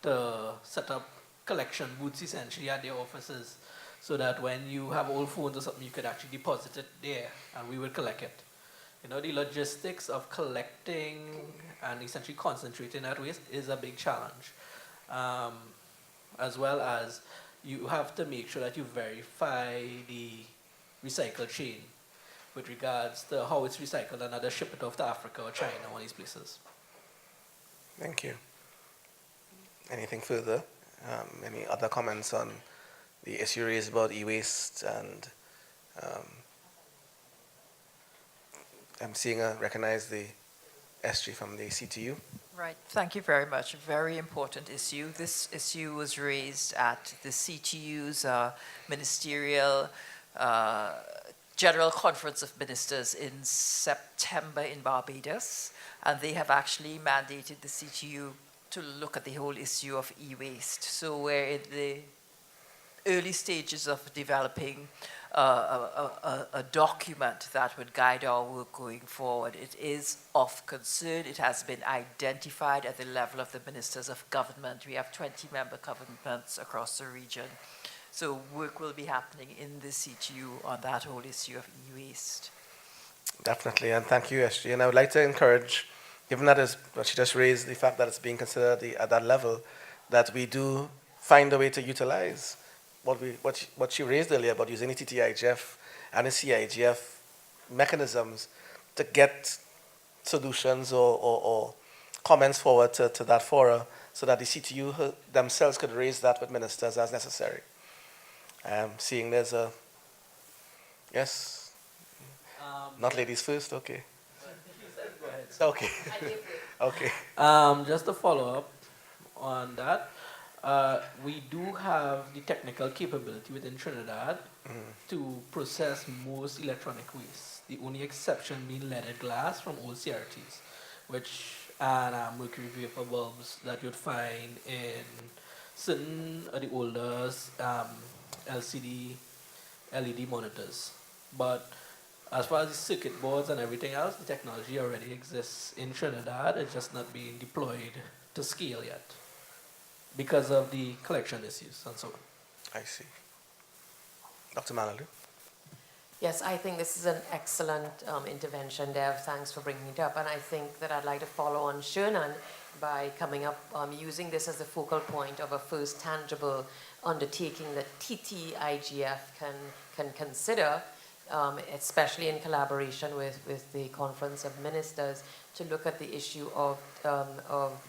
to set up collection booths essentially at their offices, so that when you have old phones or something, you could actually deposit it there and we would collect it. The logistics of collecting and essentially concentrating that waste is a big challenge. As well as you have to make sure that you verify the recycle chain with regards to how it's recycled and either ship it off to Africa or China, one of these places. Thank you. Anything further? Any other comments on the issue raised about e-waste? And I'm recognize the SG from the CTU. Right, thank you very much. A very important issue. This issue was raised at the CTU's ministerial General Conference of Ministers in September in Barbados, and they have actually mandated the CTU to look at the whole issue of e-waste. So we're in the early stages of developing a document that would guide our work going forward. It is of concern. It has been identified at the level of the ministers of government. We have 20 member governments across the region. So work will be happening in the CTU on that whole issue of e-waste. Definitely, and thank you, SG. And I would like to encourage, given that is what she just raised, the fact that it's being considered at that level, that we do find a way to utilize what she raised earlier about using the TTIGF and the CIGF mechanisms to get solutions or comments forward to that forum, so that the CTU themselves could raise that with ministers as necessary. Seeing there's a, yes, not ladies first, okay. Go ahead. Okay. Okay. Just to follow up on that, we do have the technical capability within Trinidad to process most electronic waste. The only exception being leaded glass from old CRTs, and mercury vapor bulbs that you'd find in certain of the older LCD, LED monitors. But as far as the circuit boards and everything else, the technology already exists in Trinidad. It's just not being deployed to scale yet because of the collection issues and so on. I see. Dr. Malalu? Yes, I think this is an excellent intervention, Dev. Thanks for bringing it up. And I think that I'd like to follow on Shernan by coming up, using this as the focal point of a first tangible undertaking that TTIGF can consider, especially in collaboration with the Conference of Ministers, to look at the issue of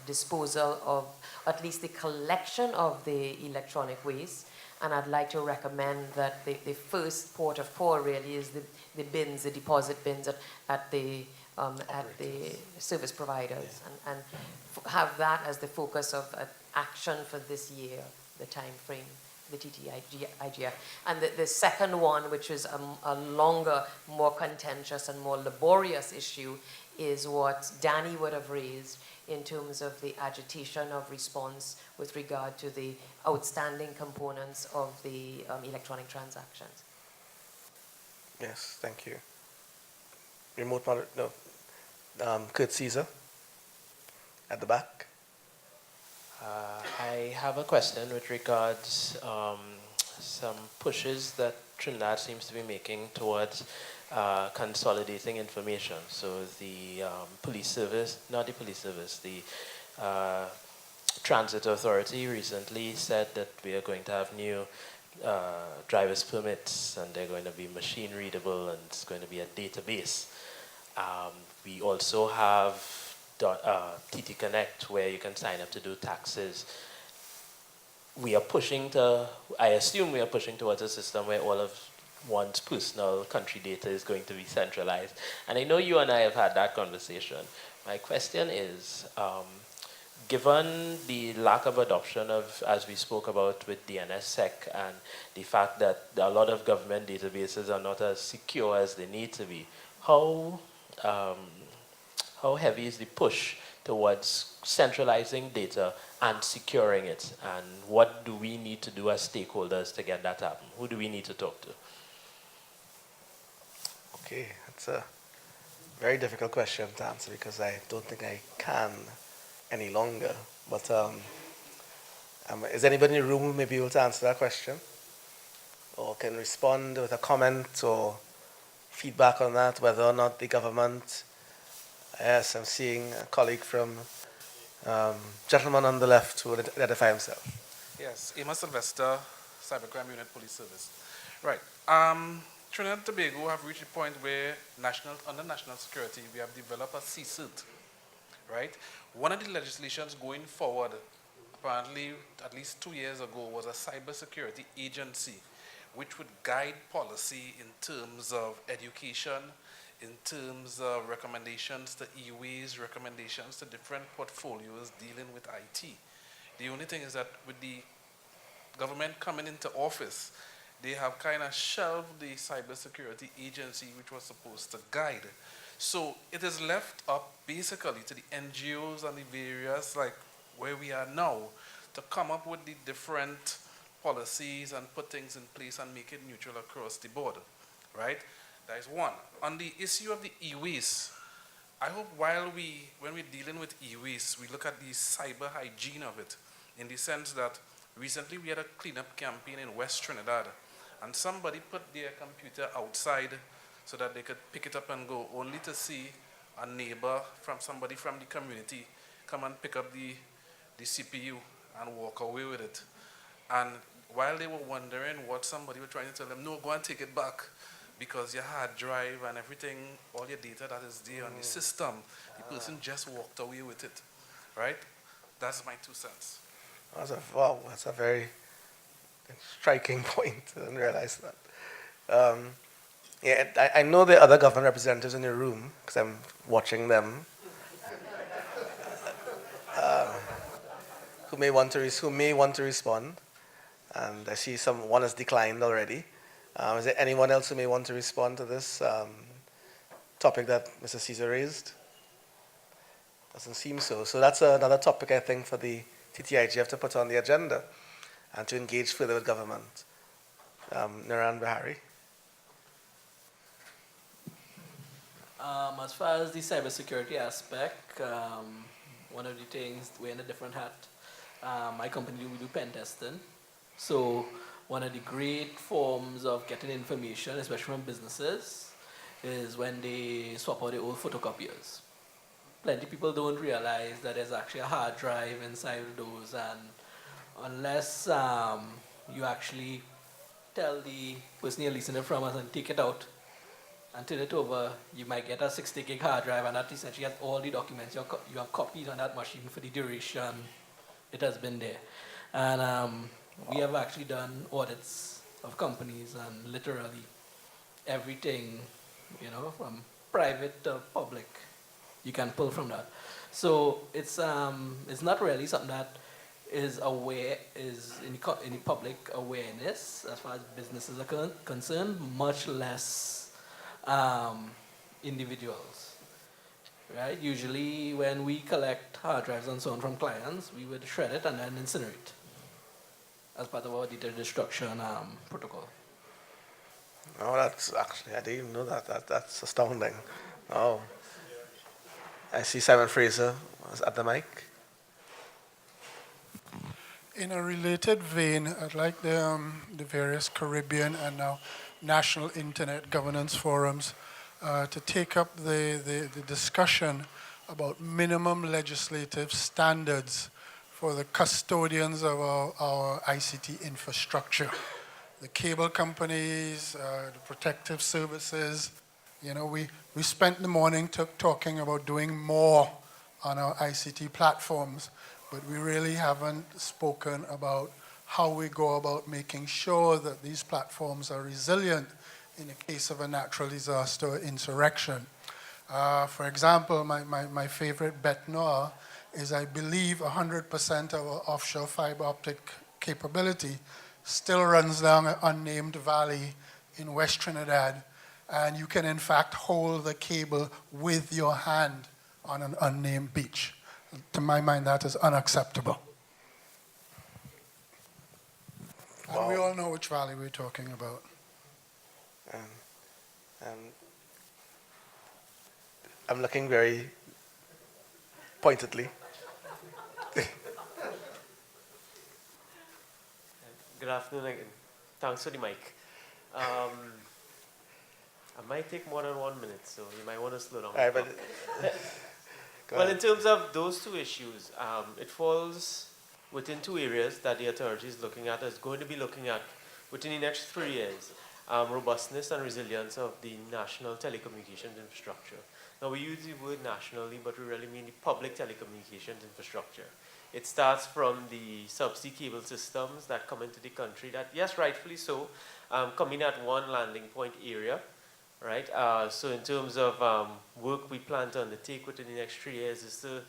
disposal of, at least the collection of the electronic waste. And I'd like to recommend that the first port of call really is the bins, the deposit bins at the service providers, and have that as the focus of action for this year, the time frame, the TTIGF. And the second one, which is a longer, more contentious and more laborious issue, is what Danny would have raised in terms of the agitation of response with regard to the outstanding components of the electronic transactions. Yes, thank you. Kurt Caesar at the back. I have a question with regards some pushes that Trinidad seems to be making towards consolidating information. So the police service, not the police service, the transit authority recently said that we are going to have new driver's permits, and they're going to be machine readable, and it's going to be a database. We also have TT Connect, where you can sign up to do taxes. We are pushing to, I assume we are pushing towards a system where all of one's personal country data is going to be centralized. And I know you and I have had that conversation. My question is, given the lack of adoption of, as we spoke about with DNSSEC, and the fact that a lot of government databases are not as secure as they need to be, how heavy is the push towards centralizing data and securing it? And what do we need to do as stakeholders to get that happen? Who do we need to talk to? Okay, that's a very difficult question to answer because I don't think I can any longer. But is anybody in the room who may be able to answer that question? Or can respond with a comment or feedback on that, whether or not the government... Yes, I'm seeing a colleague from, gentleman on the left who will identify himself. Yes, Amos Sylvester, Cybercrime Unit Police Service. Right. Trinidad and Tobago have reached a point where under national security, we have developed a CSIRT, right? One of the legislations going forward, apparently at least 2 years ago, was a cybersecurity agency, which would guide policy in terms of education, in terms of recommendations to EWAs, recommendations to different portfolios dealing with IT. The only thing is that with the government coming into office, they have kind of shelved the cybersecurity agency which was supposed to guide. So it is left up basically to the NGOs and the various, like where we are now, to come up with the different policies and put things in place and make it neutral across the board, right? That is one. On the issue of the e-waste, I hope when we're dealing with e-waste, we look at the cyber hygiene of it, in the sense that recently we had a cleanup campaign in West Trinidad, and somebody put their computer outside so that they could pick it up and go, only to see a neighbor from somebody from the community come and pick up the CPU and walk away with it. And while they were wondering what somebody was trying to tell them, no, go and take it back, because your hard drive and everything, all your data that is there on the system, the person just walked away with it, right? That's my 2 cents. Wow, that's a very striking point. I didn't realize that. Yeah, I know there are other government representatives in the room because I'm watching them. Who may want to respond, and I see one has declined already. Is there anyone else who may want to respond to this topic that Mr. Caesar raised? Doesn't seem so. So that's another topic, I think, for the TTIGF to put on the agenda and to engage further with government. Naran Bahari. As far as the cybersecurity aspect, one of the things, we're in a different hat. My company, we do pen testing. So one of the great forms of getting information, especially from businesses, is when they swap out their old photocopiers. Plenty of people don't realize that there's actually a hard drive inside of those, and unless you actually tell the person you're leasing it from us and take it out and turn it over, you might get a 60 gig hard drive, and that essentially has all the documents you have copied on that machine for the duration it has been there. And we have actually done audits of companies, and literally everything, from private to public, you can pull from that. So it's not really something that is in the public awareness as far as businesses are concerned, much less individuals. Right? Usually when we collect hard drives and so on from clients, we would shred it and then incinerate as part of our data destruction protocol. Oh, that's actually, I didn't even know that. That's astounding. Oh. I see Simon Fraser was at the mic. In a related vein, I'd like the various Caribbean and now national internet governance forums to take up the discussion about minimum legislative standards for the custodians of our ICT infrastructure. The cable companies, the protective services, You know, we spent the morning talking about doing more on our ICT platforms, but we really haven't spoken about how we go about making sure that these platforms are resilient in the case of a natural disaster or insurrection. For example, my favorite bet now is I believe 100% of our offshore fiber optic capability still runs down an unnamed valley in West Trinidad, and you can in fact hold the cable with your hand on an unnamed beach. To my mind, that is unacceptable. Wow. And we all know which valley we're talking about. I'm looking very pointedly. Good afternoon again. Thanks for the mic. I might take more than 1 minute, so you might want to slow down. All right, but well, in terms of those two issues, it falls within two areas that the authority is looking at, is going to be looking at within the next 3 years. Robustness and resilience of the national telecommunications infrastructure. Now, we use the word nationally, but we really mean the public telecommunications infrastructure. It starts from the subsea cable systems that come into the country that, yes, rightfully so, come in at one landing point area, right? So in terms of work we plan to undertake within the next 3 years is to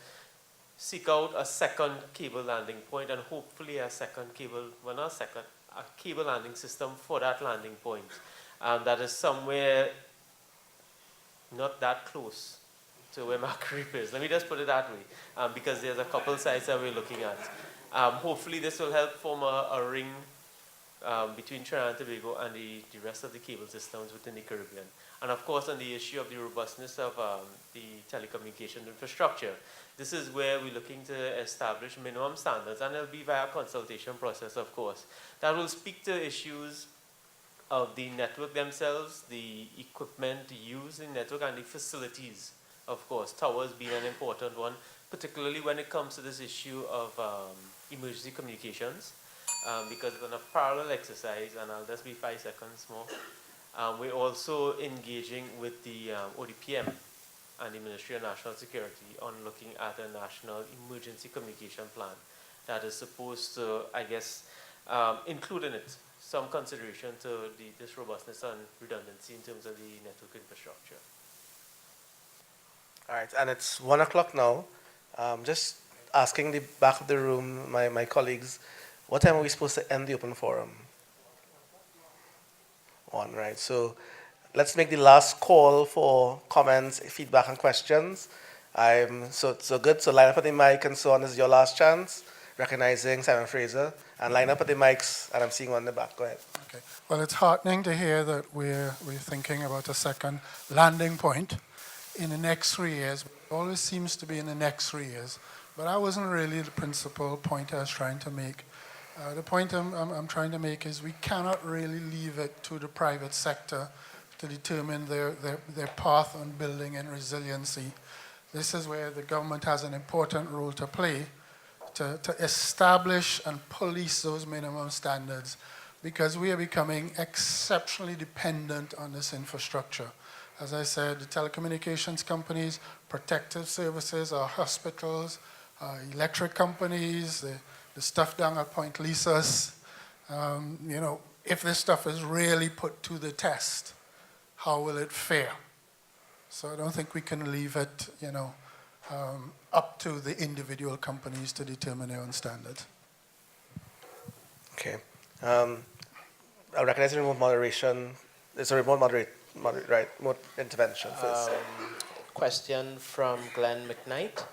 seek out a second cable landing point and hopefully a second cable, well, not second, a cable landing system for that landing point that is somewhere not that close to where Macquarie is. Let me just put it that way, because there's a couple sites that we're looking at. Hopefully this will help form a ring between Trinidad and Tobago and the rest of the cable systems within the Caribbean. And of course, on the issue of the robustness of the telecommunication infrastructure, this is where we're looking to establish minimum standards, and it'll be via consultation process, of course, that will speak to issues of the network themselves, the equipment used in the network, and the facilities, of course, towers being an important one, particularly when it comes to this issue of emergency communications, because it's on a parallel exercise, and I'll just be 5 seconds more. We're also engaging with the ODPM and the Ministry of National Security on looking at a national emergency communication plan that is supposed to, I guess, include in it some consideration to this robustness and redundancy in terms of the network infrastructure. All right, and it's 1 o'clock now. Just asking the back of the room, my colleagues, what time are we supposed to end the open forum? 1, right? So let's make the last call for comments, feedback, and questions. So good. So line up at the mic and so on. This is your last chance. Recognizing Simon Fraser, and line up at the mics, and I'm seeing one in the back. Go ahead. Okay. Well, it's heartening to hear that we're thinking about a second landing point in the next 3 years. It always seems to be in the next 3 years, but that wasn't really the principal point I was trying to make. The point I'm trying to make is we cannot really leave it to the private sector to determine their path on building and resiliency. This is where the government has an important role to play, to establish and police those minimum standards, because we are becoming exceptionally dependent on this infrastructure. As I said, the telecommunications companies, protective services, our hospitals, electric companies, the stuff down at Point Lisas, you know, if this stuff is really put to the test, how will it fare? So I don't think we can leave it, you know, up to the individual companies to determine their own standards. Okay. I recognize the remote moderation. It's a remote remote intervention first. Question from Glenn McKnight.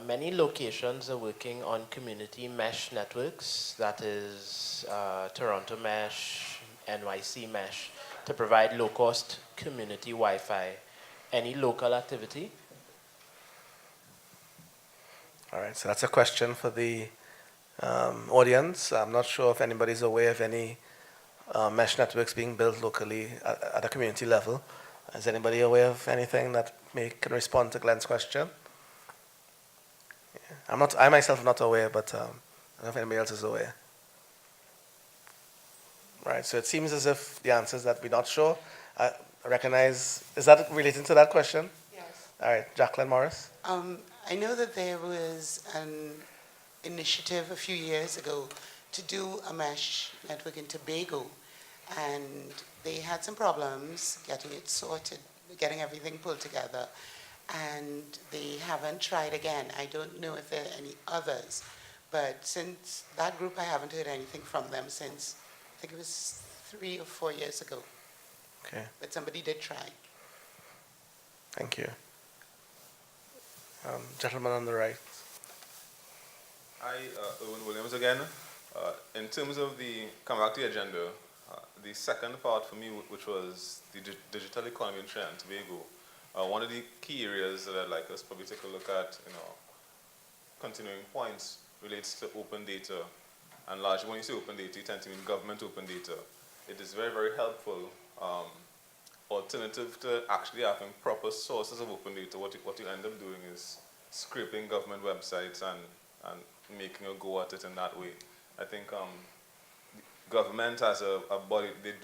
Many locations are working on community mesh networks, that is Toronto Mesh, NYC Mesh, to provide low-cost community Wi-Fi. Any local activity? All right, so that's a question for the audience. I'm not sure if anybody's aware of any mesh networks being built locally at a community level. Is anybody aware of anything that can respond to Glenn's question? Yeah. I myself am not aware, but I don't know if anybody else is aware. Right, so it seems as if the answer is that we're not sure. recognize, is that relating to that question? Yes. All right, Jacqueline Morris. I know that there was an initiative a few years ago to do a mesh network in Tobago, and they had some problems getting it sorted, getting everything pulled together, and they haven't tried again. I don't know if there are any others, but since that group, I haven't heard anything from them since, I think it was 3 or 4 years ago. Okay, But somebody did try. thank you. Gentleman on the right. Hi, Owen Williams again. In terms of coming back to the agenda, the second part for me, which was the digital economy in Trinidad and Tobago, one of the key areas that I'd like us probably take a look at, continuing points, relates to open data. And largely when you say open data, you tend to mean government open data. It is very, very helpful alternative to actually having proper sources of open data. What you end up doing is scraping government websites and making a go at it in that way. I think government as a body, they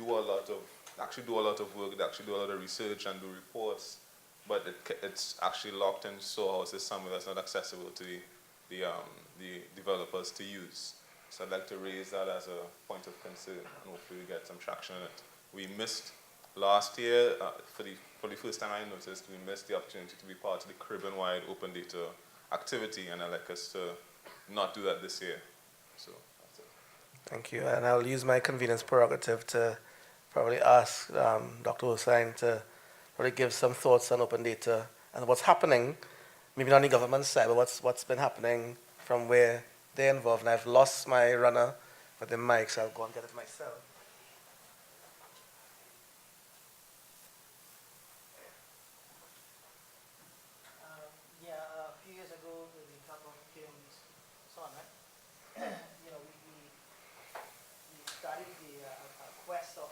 actually do a lot of work, they actually do a lot of research and do reports, but it's actually locked in storehouses somewhere that's not accessible to the developers to use. So I'd like to raise that as a point of concern and hopefully we get some traction on it. We missed last year, for the first time I noticed, we missed the opportunity to be part of the Caribbean-wide open data activity, and I'd like us to not do that this year. So that's it. Thank you, and I'll use my convenience prerogative to probably ask Dr. Hossain to probably give some thoughts on open data and what's happening, maybe not on the government side, but what's been happening from where they're involved. And I've lost my runner with the mic, so I'll go and get it myself. A few years ago, the couple came on, right? we started the quest of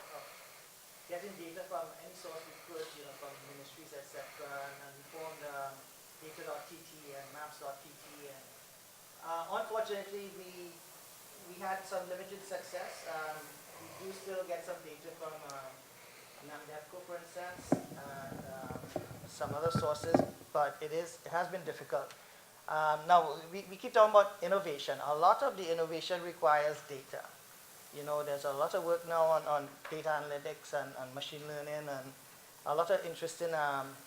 getting data from any source we could, from ministries, etc. And we formed data.tt and maps.tt. And unfortunately, we had some limited success. We do still get some data from NAMDEFCO, for instance, and some other sources, but it has been difficult. Now, we keep talking about innovation. A lot of the innovation requires data. There's a lot of work now on data analytics and machine learning, and a lot of interesting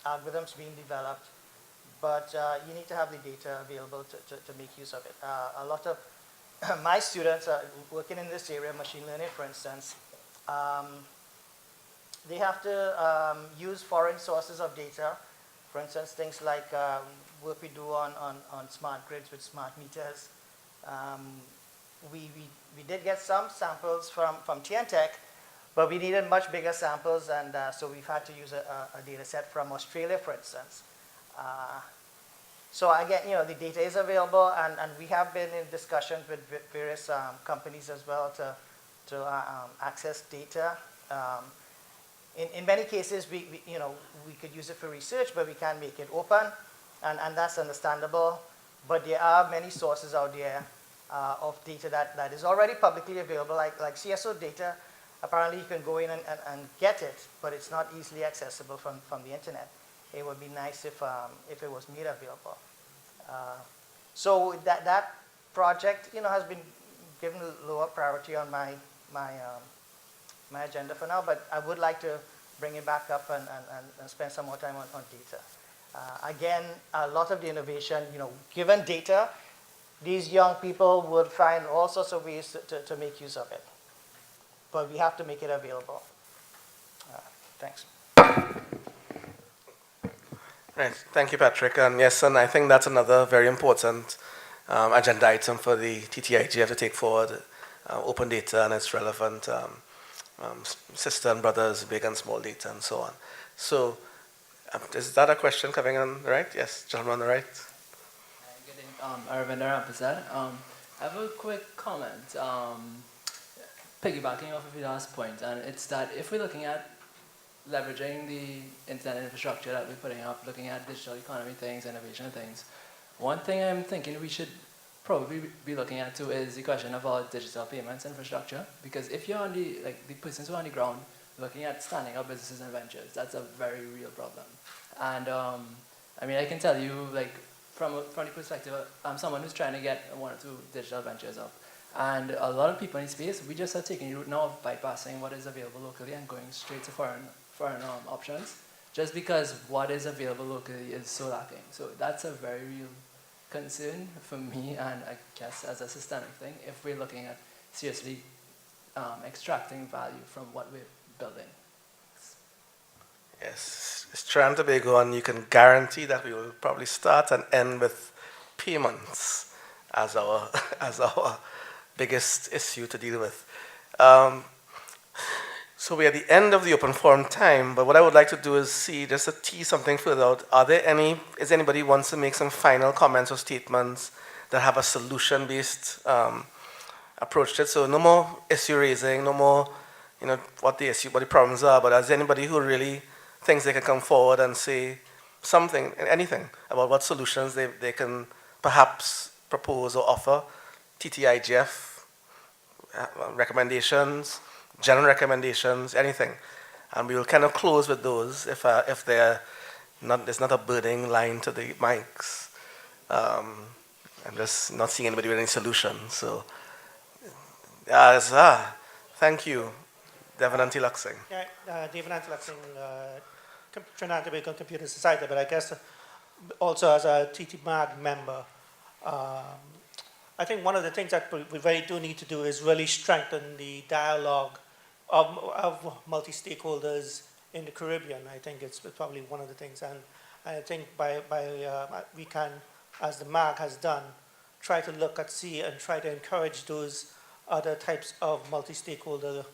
algorithms being developed, but you need to have the data available to make use of it. A lot of my students are working in this area, machine learning, for instance. They have to use foreign sources of data. For instance, things like work we do on smart grids with smart meters. We did get some samples from TNTech, but we needed much bigger samples, and so we've had to use a data set from Australia, for instance. So again, the data is available, and we have been in discussions with various companies as well to access data. In many cases, we could use it for research, but we can't make it open, and that's understandable. But there are many sources out there of data that is already publicly available, like CSO data. Apparently, you can go in and get it, but it's not easily accessible from the internet. It would be nice if it was made available. So that project, has been given lower priority on my agenda for now, but I would like to bring it back up and spend some more time on data. Again, a lot of the innovation, given data, these young people would find all sorts of ways to make use of it. But we have to make it available. Thanks. Right. Thank you, Patrick. And yes, and I think that's another very important agenda item for the TTIGF to take forward, open data and its relevant sister and brothers, big and small data, and so on. So is that a question coming on the right? Yes, gentleman on the right. Good evening, Aravinder Rampasad. I have a quick comment, piggybacking off of your last point, and it's that if we're looking at leveraging the internet infrastructure that we're putting up, looking at digital economy things, innovation things, one thing I'm thinking we should probably be looking at too is the question of our digital payments infrastructure, because if you're on the persons who are on the ground looking at standing up businesses and ventures. That's a very real problem. And I mean, I can tell you, like, from the perspective, I'm someone who's trying to get one or two digital ventures up. And a lot of people in space, we just are taking the route now of bypassing what is available locally and going straight to foreign options, just because what is available locally is so lacking. So that's a very real concern for me, and I guess as a systemic thing, if we're looking at seriously extracting value from what we're building. Yes, it's Trinidad and Tobago, and you can guarantee that we will probably start and end with payments as our as our biggest issue to deal with. So we're at the end of the open forum time, but what I would like to do is see, just to tease something further out, is anybody wants to make some final comments or statements that have a solution-based approach to it? So no more issue raising, no more, what the problems are, but is anybody who really thinks they can come forward and say something, anything, about what solutions they can perhaps propose or offer? TTIGF recommendations, general recommendations, anything. And we will kind of close with those if there's not a burning line to the mics. I'm just not seeing anybody with any solutions. So, thank you, Devon Antiluxing. Yeah, Devon Antiluxing, Trinidad and Tobago Computer Society, but I guess also as a TTMAG member, I think one of the things that we really do need to do is really strengthen the dialogue of multi-stakeholders in the Caribbean. I think it's probably one of the things, and I think we can, as the MAG has done, try to look at, see, and try to encourage those other types of multi-stakeholder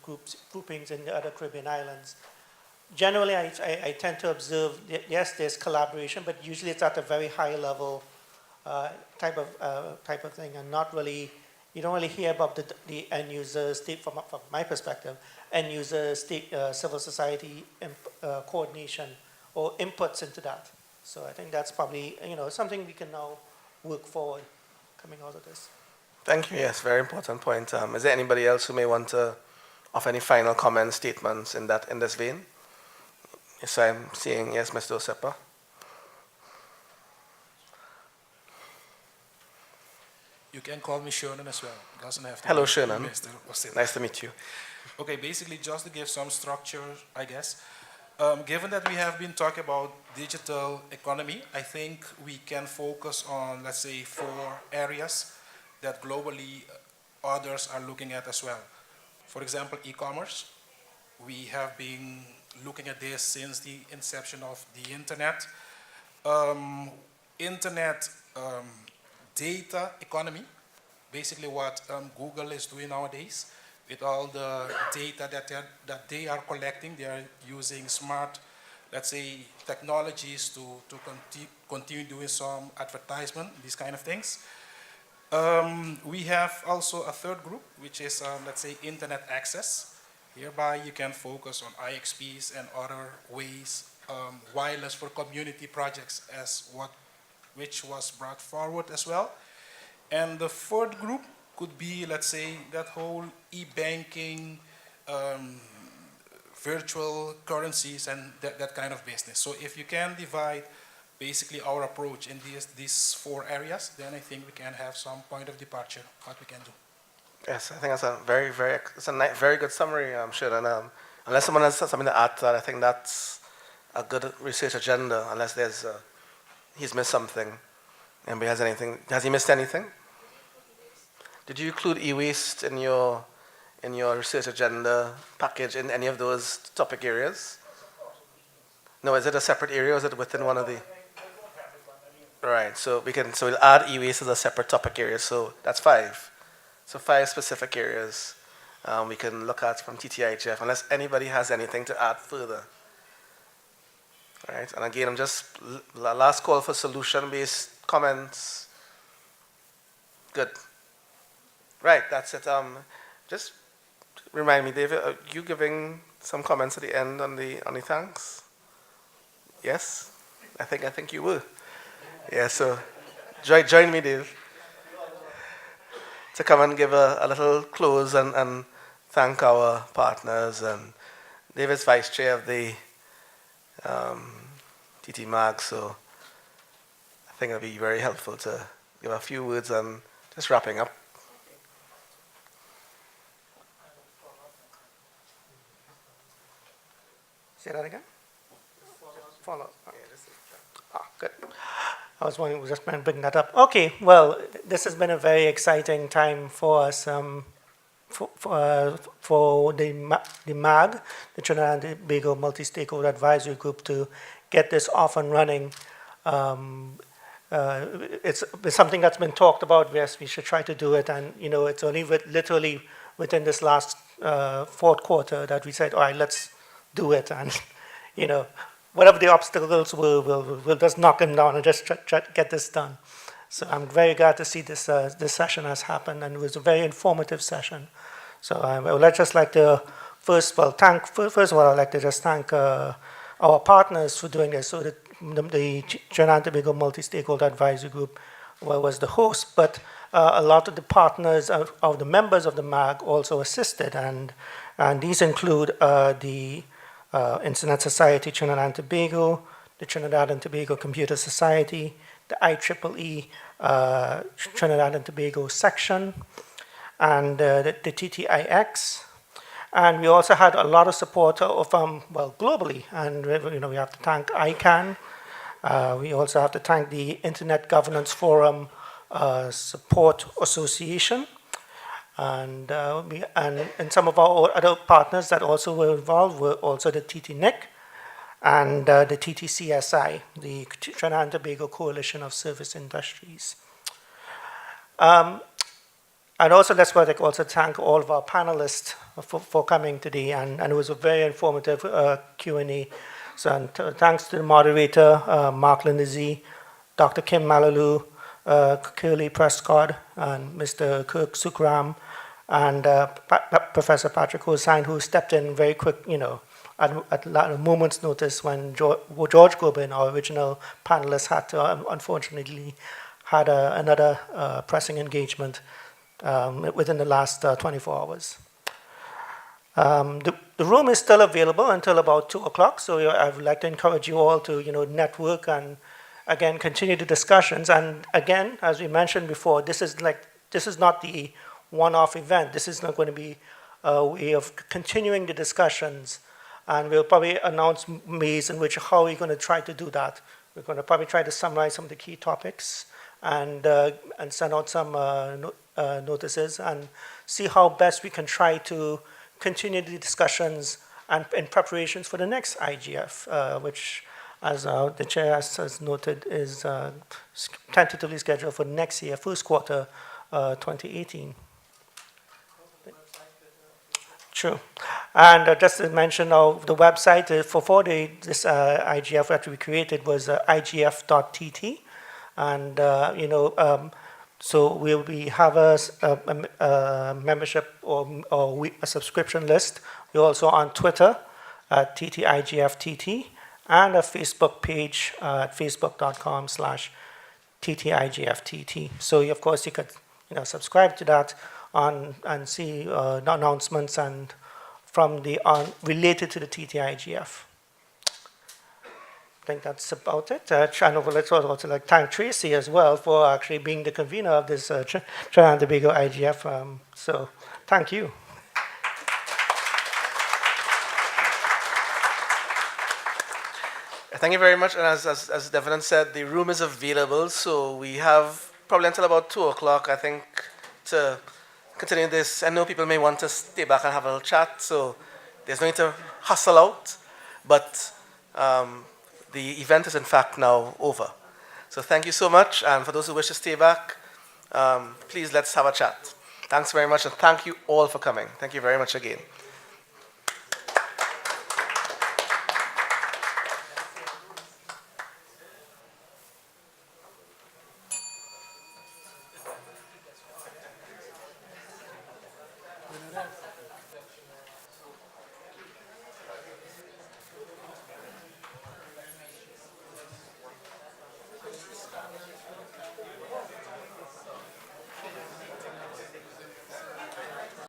groupings in the other Caribbean islands. Generally, I tend to observe, yes, there's collaboration, but usually it's at a very high level type of thing, and not really, you don't really hear about the end user state, from my perspective, end user state, civil society coordination or inputs into that. So I think that's probably, something we can now work forward coming out of this. Thank you. Yes, very important point. Is there anybody else who may want to offer any final comments, statements in this vein? Yes, I'm seeing, yes, Mr. Osepa. You can call me Sherman as well. Doesn't have to. Hello, be Sherman. Mr. Osepa. Nice to meet you. Okay, basically just to give some structure, I guess. Given that we have been talking about digital economy, I think we can focus on, let's say, 4 areas that globally others are looking at as well. For example, e-commerce. We have been looking at this since the inception of the internet. Internet data economy, basically what Google is doing nowadays. With all the data that they are collecting, they are using smart, let's say, technologies to continue doing some advertisement, these kind of things. We have also a third group, which is, let's say, internet access. Hereby you can focus on IXPs and other ways, wireless for community projects which was brought forward as well. And the fourth group could be, let's say, that whole e-banking, virtual currencies, and that kind of business. So if you can divide basically our approach in these 4 areas, then I think we can have some point of departure, what we can do. Yes, I think that's a very good summary, Sharon. Unless someone has something to add to that, I think that's a good research agenda, unless he's missed something. Anybody has anything? Has he missed anything? Did you include e-waste in your research agenda package in any of those topic areas? No, is it a separate area or is it within one of the? Right, so we'll add e-waste as a separate topic area, so that's 5. So 5 specific areas we can look at from TTIGF, unless anybody has anything to add further. All right, and again, I'm just last call for solution-based comments. Good. Right, that's it. Just remind me, David, are you giving some comments at the end on the thanks? Yes, I think you were. Yeah, so join me, Dave, to come and give a little close and thank our partners and Dave is vice chair of the TTMAG, so I think it'll be very helpful to give a few words on just wrapping up. Say that again? Follow. Good. I was wondering, just bring that up. Okay, well, this has been a very exciting time for us, for the MAG, the Trinidad and Tobago Multi-Stakeholder Advisory Group, to get this off and running. It's something that's been talked about. Yes, we should try to do it, and it's only literally within this last fourth quarter that we said, all right, let's do it, and whatever the obstacles, we'll just knock them down and just try to get this done. So I'm very glad to see this session has happened, and it was a very informative session. So I would just like to first of all, I'd like to just thank our partners for doing this. So the Trinidad and Tobago Multi-Stakeholder Advisory Group was the host, but a lot of the partners of the members of the MAG also assisted, and these include the Internet Society Trinidad and Tobago, the Trinidad and Tobago Computer Society, the IEEE Trinidad and Tobago section, and the TTIX. And we also had a lot of support from, globally, and we have to thank ICANN. We also have to thank the Internet Governance Forum Support Association, and some of our other partners that also were involved were also the TTNIC and the TTCSI, the Trinidad and Tobago Coalition of Service Industries. And also, let's also thank all of our panelists for coming today, and it was a very informative Q&A. So thanks to the moderator, Mark Lindsay, Dr. Kim Malalu, Curly Prescott, and Mr. Kirk Sukram, and Professor Patrick Hossain, who stepped in very quick, at a moment's notice when George Gobin, our original panelist, had to, unfortunately, had another pressing engagement within the last 24 hours. The room is still available until about 2 o'clock, so I would like to encourage you all to network and, again, continue the discussions. And again, as we mentioned before, this is not the one-off event. This is not going to be a way of continuing the discussions, and we'll probably announce ways in which how we're going to try to do that. We're going to probably try to summarize some of the key topics and send out some notices and see how best we can try to continue the discussions and in preparations for the next IGF, which, as the chair has noted, is tentatively scheduled for next year, first quarter 2018. True. And just to mention, the website for this IGF that we created was IGF.TT. And, so we have a membership or a subscription list. We're also on Twitter at TTIGF-TT, and a Facebook page at facebook.com/TTIGF-TT. So, of course, you could subscribe to that and see the announcements and related to the TTIGF. I think that's about it. Let's also thank Tracy as well for actually being the convener of this Trinidad and Tobago IGF. So thank you. Thank you very much. And as Devon said, the room is available, so we have probably until about 2 o'clock, I think, to continue this. I know people may want to stay back and have a little chat, so there's no need to hustle out, but the event is in fact now over. So thank you so much, and for those who wish to stay back, please let's have a chat. Thanks very much, and thank you all for coming. Thank you very much again.